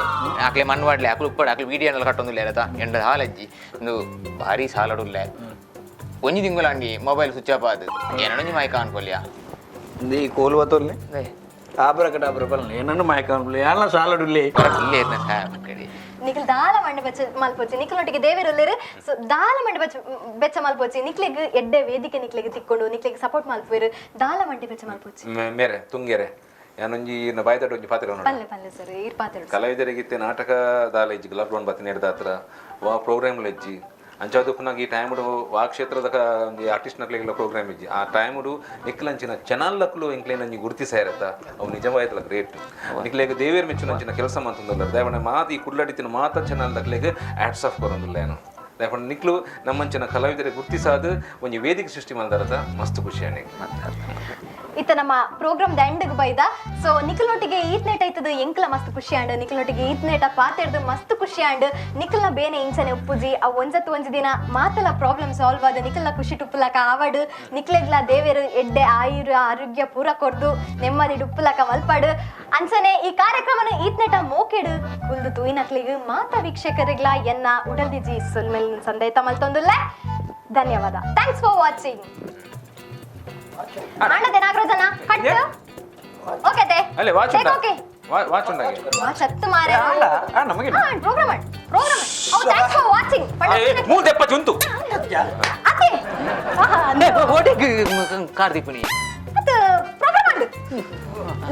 ಆಕ್ಲೆ ಮಣ್ಣುವಾಡ್ಲೆ ಆಕ್ಲು ಉಪ್ಪಡು ಆಕ್ಲು ವೀಡಿಯೋ ಕಟ್ಟೊಂದಿಲ್ಲ ಇರತ್ತ ಎಂಡ ಹಾಲಜ್ಜಿ ಒಂದು ಭಾರಿ ಸಾಲಡುಲ್ಲ ಒಂಜಿ ತಿಂಗಳಂಡಿ ಮೊಬೈಲ್ ಸ್ವಿಚ್ ಆಫ್ ಆದ್ ಏನೊಂಜಿ ಮಾಯಕ ಅನ್ಕೊಲ್ಯಾ ಈ ಕೋಲು ಬತ್ತೋಲ್ಲೆ ಆಬ್ರಕಟಾಬ್ರ ಬಲ್ಲ ಏನನ್ನು ಮಾಯಕ ಅನ್ಬಿಡ್ಲಿ ಎಲ್ಲ ಸಾಲಡುಲ್ಲಿ ಇಲ್ಲೇ ಇರ್ನ ಕಡೆ ನಿಖಲ್ ದಾಲ ಮಂಡ ಬೆಚ್ಚ ಮಲ್ಪೋಚಿ ನಿಖಲೊಟ್ಟಿಗೆ ದೇವಿರೊಲ್ಲೆರು ಸೊ ದಾಲ ಮಂಡ ಬೆಚ್ಚ ಮಲ್ಪೋಚಿ ನಿಕ್ಲೆಗ್ ಎಡ್ಡೆ ವೇದಿಕೆ ನಿಕ್ಲೆಗ್ ತಿಕ್ಕೊಂಡು ನಿಕ್ಲೆಗ್ ಸಪೋರ್ಟ್ ಮಲ್ಪುವೆರು ದಾಲ ಮಂಡಿ ಬೆಚ್ಚ ಮಲ್ಪೋಚಿ ಮೇರೆ ತುಂಗೆರೆ ಯಾನೊಂಜಿ ಬಾಯ್ದಾಟ ಒಂಜಿ ಪಾತ್ರ ಪಲ್ಲೆ ಸರ್ ಈರ್ ಪಾತ್ರ ಕಲಾವಿದರಿಗಿತ್ತೆ ನಾಟಕದಾಲ ಇಜ್ಜಿ ಲಾಕ್ಡೌನ್ ಬತ್ತಿನ ಹಿಡ್ದಾತ್ರ ವಾ ಪ್ರೋಗ್ರಾಮ್ಲು ಇಜ್ಜಿ ಅಂಚಾದು ಪುನಃ ಈ ಟೈಮುಡು ಆ ಕ್ಷೇತ್ರದ ಒಂದು ಆರ್ಟಿಸ್ಟ್ ನಕ್ಲೆಲ್ಲ ಪ್ರೋಗ್ರಾಮ್ ಇಜ್ಜಿ ಆ ಟೈಮುಡು ನಿಕ್ಲಂಚಿನ ಚಾನಲ್ಲಕ್ಲು ಇಂಕ್ಲೇನಂಜಿ ಗುರುತಿಸ ಇರತ್ತ ಅವು ನಿಜವಾಯ್ತಲ್ಲ ಗ್ರೇಟ್ ನಿಕ್ಲೆಗ್ ದೇವೇರ್ ಮೆಚ್ಚುನಂಚಿನ ಕೆಲಸ ಮಂತಂದಲ್ಲ ದಯವಣ್ಣ ಮಾತು ಈ ಕುಡ್ಲಾಡಿತಿನ ಮಾತ ಚಾನಲ್ ದಕ್ಲೆಗ್ ಆಟ್ಸ್ ಆಫ್ ಕೊರೊಂದಿಲ್ಲ ಏನು ದಯಪಂಡ ನಿಕ್ಲು ನಮ್ಮಂಚಿನ ಕಲಾವಿದರಿಗೆ ಗುರುತಿಸಾದ ಒಂದು ವೇದಿಕೆ ಸೃಷ್ಟಿ ಮಾಡಿದಾರದ ಮಸ್ತ್ ಖುಷಿ ಅಣ್ಣಿಗೆ ಇತ್ತ ನಮ್ಮ ಪ್ರೋಗ್ರಾಮ್ ಎಂಡ್ಗೆ ಬೈದ ಸೊ ನಿಖಲ್ನೊಟ್ಟಿಗೆ ಈತ್ನೇಟ್ ಆಯ್ತದ ಎಂಕ್ಲ ಮಸ್ತ್ ಖುಷಿ ಆಂಡ್ ನಿಖಲ್ನೊಟ್ಟಿಗೆ ಈತ್ನೇಟ ಪಾತೆಡ್ದು ಮಸ್ತ್ ಖುಷಿ ಆಂಡ್ ನಿಖಲ್ನ ಬೇನೆ ಇಂಚನೆ ಉಪ್ಪುಜಿ ಆ ಒಂಜತ್ತು ದಿನ ಮಾತಲ ಪ್ರಾಬ್ಲಮ್ ಸಾಲ್ವ್ ಆದ ನಿಖಲ್ನ ಖುಷಿ ಟುಪ್ಪಲಕ ಆವಡ್ ನಿಖಲೆಗ್ಲ ದೇವೇರು ಎಡ್ಡೆ ಆರೋಗ್ಯ ಪೂರ ಕೊರ್ದು ನೆಮ್ಮದಿ ಡುಪ್ಪಲಕ ಮಲ್ಪಾಡು ಅಂಚನೆ ಈ ಕಾರ್ಯಕ್ರಮನ ಈತ್ನೇಟ ಮೋಕೆಡು ಕುಲ್ದು ತೂಯಿನಕ್ಲಿಗೆ ಮಾತ ವೀಕ್ಷಕರಿಗ್ಲ ಎನ್ನ ಉಡಲ್ದಿಜಿ ಸುಲ್ಮೆಲ್ ಸಂದೇತ ಮಲ್ತೊಂದುಲ್ಲ ಧನ್ಯವಾದ ಥ್ಯಾಂಕ್ಸ್ ಫಾರ್ ವಾಚಿಂಗ್ ಆಂಡದೆ ನಾಗರಾಜನ ಕಟ್ ಓಕೆ ತೆ ಅಲ್ಲೇ ವಾಚ್ ಉಂಟಾ ಓಕೆ ವಾಚ್ ಉಂಟಾಗೆ ವಾಚ್ ಹತ್ತು ಮಾರೆ ನಮಗೆ ಪ್ರೋಗ್ರಾಮ್ ಓ ಥ್ಯಾಂಕ್ಸ್ ಫಾರ್ ವಾಚಿಂಗ್ ಮೂದೆಪ್ಪ ಜುಂತು ಅತ್ತೆ ಓಡಿಗೆ ಕಾರ್ದೀಪನಿ ಅತ್ತ ಪ್ರೋಗ್ರಾಮ್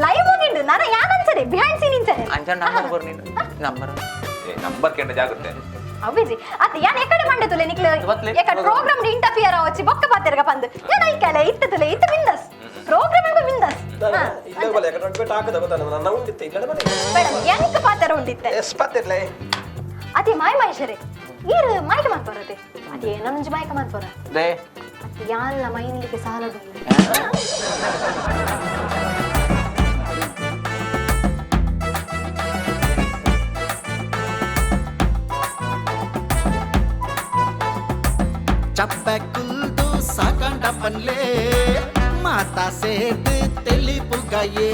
ಲೈವ್ ಹೋಗಿಂಡು ನಾನು ಯಾನಂಚನೆ ಬಿಹೈಂಡ್ ಸೀನ್ ಇಂಚನೆ ಅಂಚ ನಂಬರ್ ಬರ್ನಿ ನಂಬರ್ ನಂಬರ್ ಕೆಂಡ ಜಾಗ್ರತೆ ಅವಿಜಿ ಅತ್ತ ಯಾನ್ ಎಕಡೆ ಮಂಡೆ ತುಲೆ ನಿಕ್ಲೆ ಎಕಡೆ ಪ್ರೋಗ್ರಾಮ್ ಡಿ ಇಂಟರ್ಫಿಯರ್ ಆವಚ್ಚಿ ಬೊಕ್ಕ ಪಾತೆರ್ಗ ಪಂದು ಯಾನ ಐಕಲೆ ಇತ್ತ ತುಲೆ ಇತ್ತ ಬಿಂದಸ್ ಪ್ರೋಗ್ರಾಮ್ ಎಂಬ ಬಿಂದಸ್ ಇಲ್ಲ ಬಲೆ ಕಟ್ಟ ಹಾಕದ ಗೊತ್ತಾನ ನನ್ನ ಉಂಡಿತ್ತೆ ಇಲ್ಲ ಬಲೆ ಮೇಡಮ್ ಯಾನಿಕ ಪಾತೆರ ಉಂಡಿತ್ತೆ ಎಸ್ಪತ್ತಿರ್ಲೆ ಅತಿ ಮಾಯ ಮಹೇಶರೇ ಈರು ಮಾಯಕ ಮಾಡ್ಬಾರದೆ ಅದೇ ಏನೊಂಜಿ ಮಾಯಕ ಮಾಡ್ಬಾರ ದೇ ಅತಿ ಯಾನ್ಲ ಮೈನಿಲಿಕ್ಕೆ ಸಾಲದು ಚಪ್ಪೆಕುಲ್ದು ಸಾಕಂಡ ಪನ್ಲೆ ಮಾತಾ ಸೇರ್ದು ತೆಲಿಪುಗಯೇ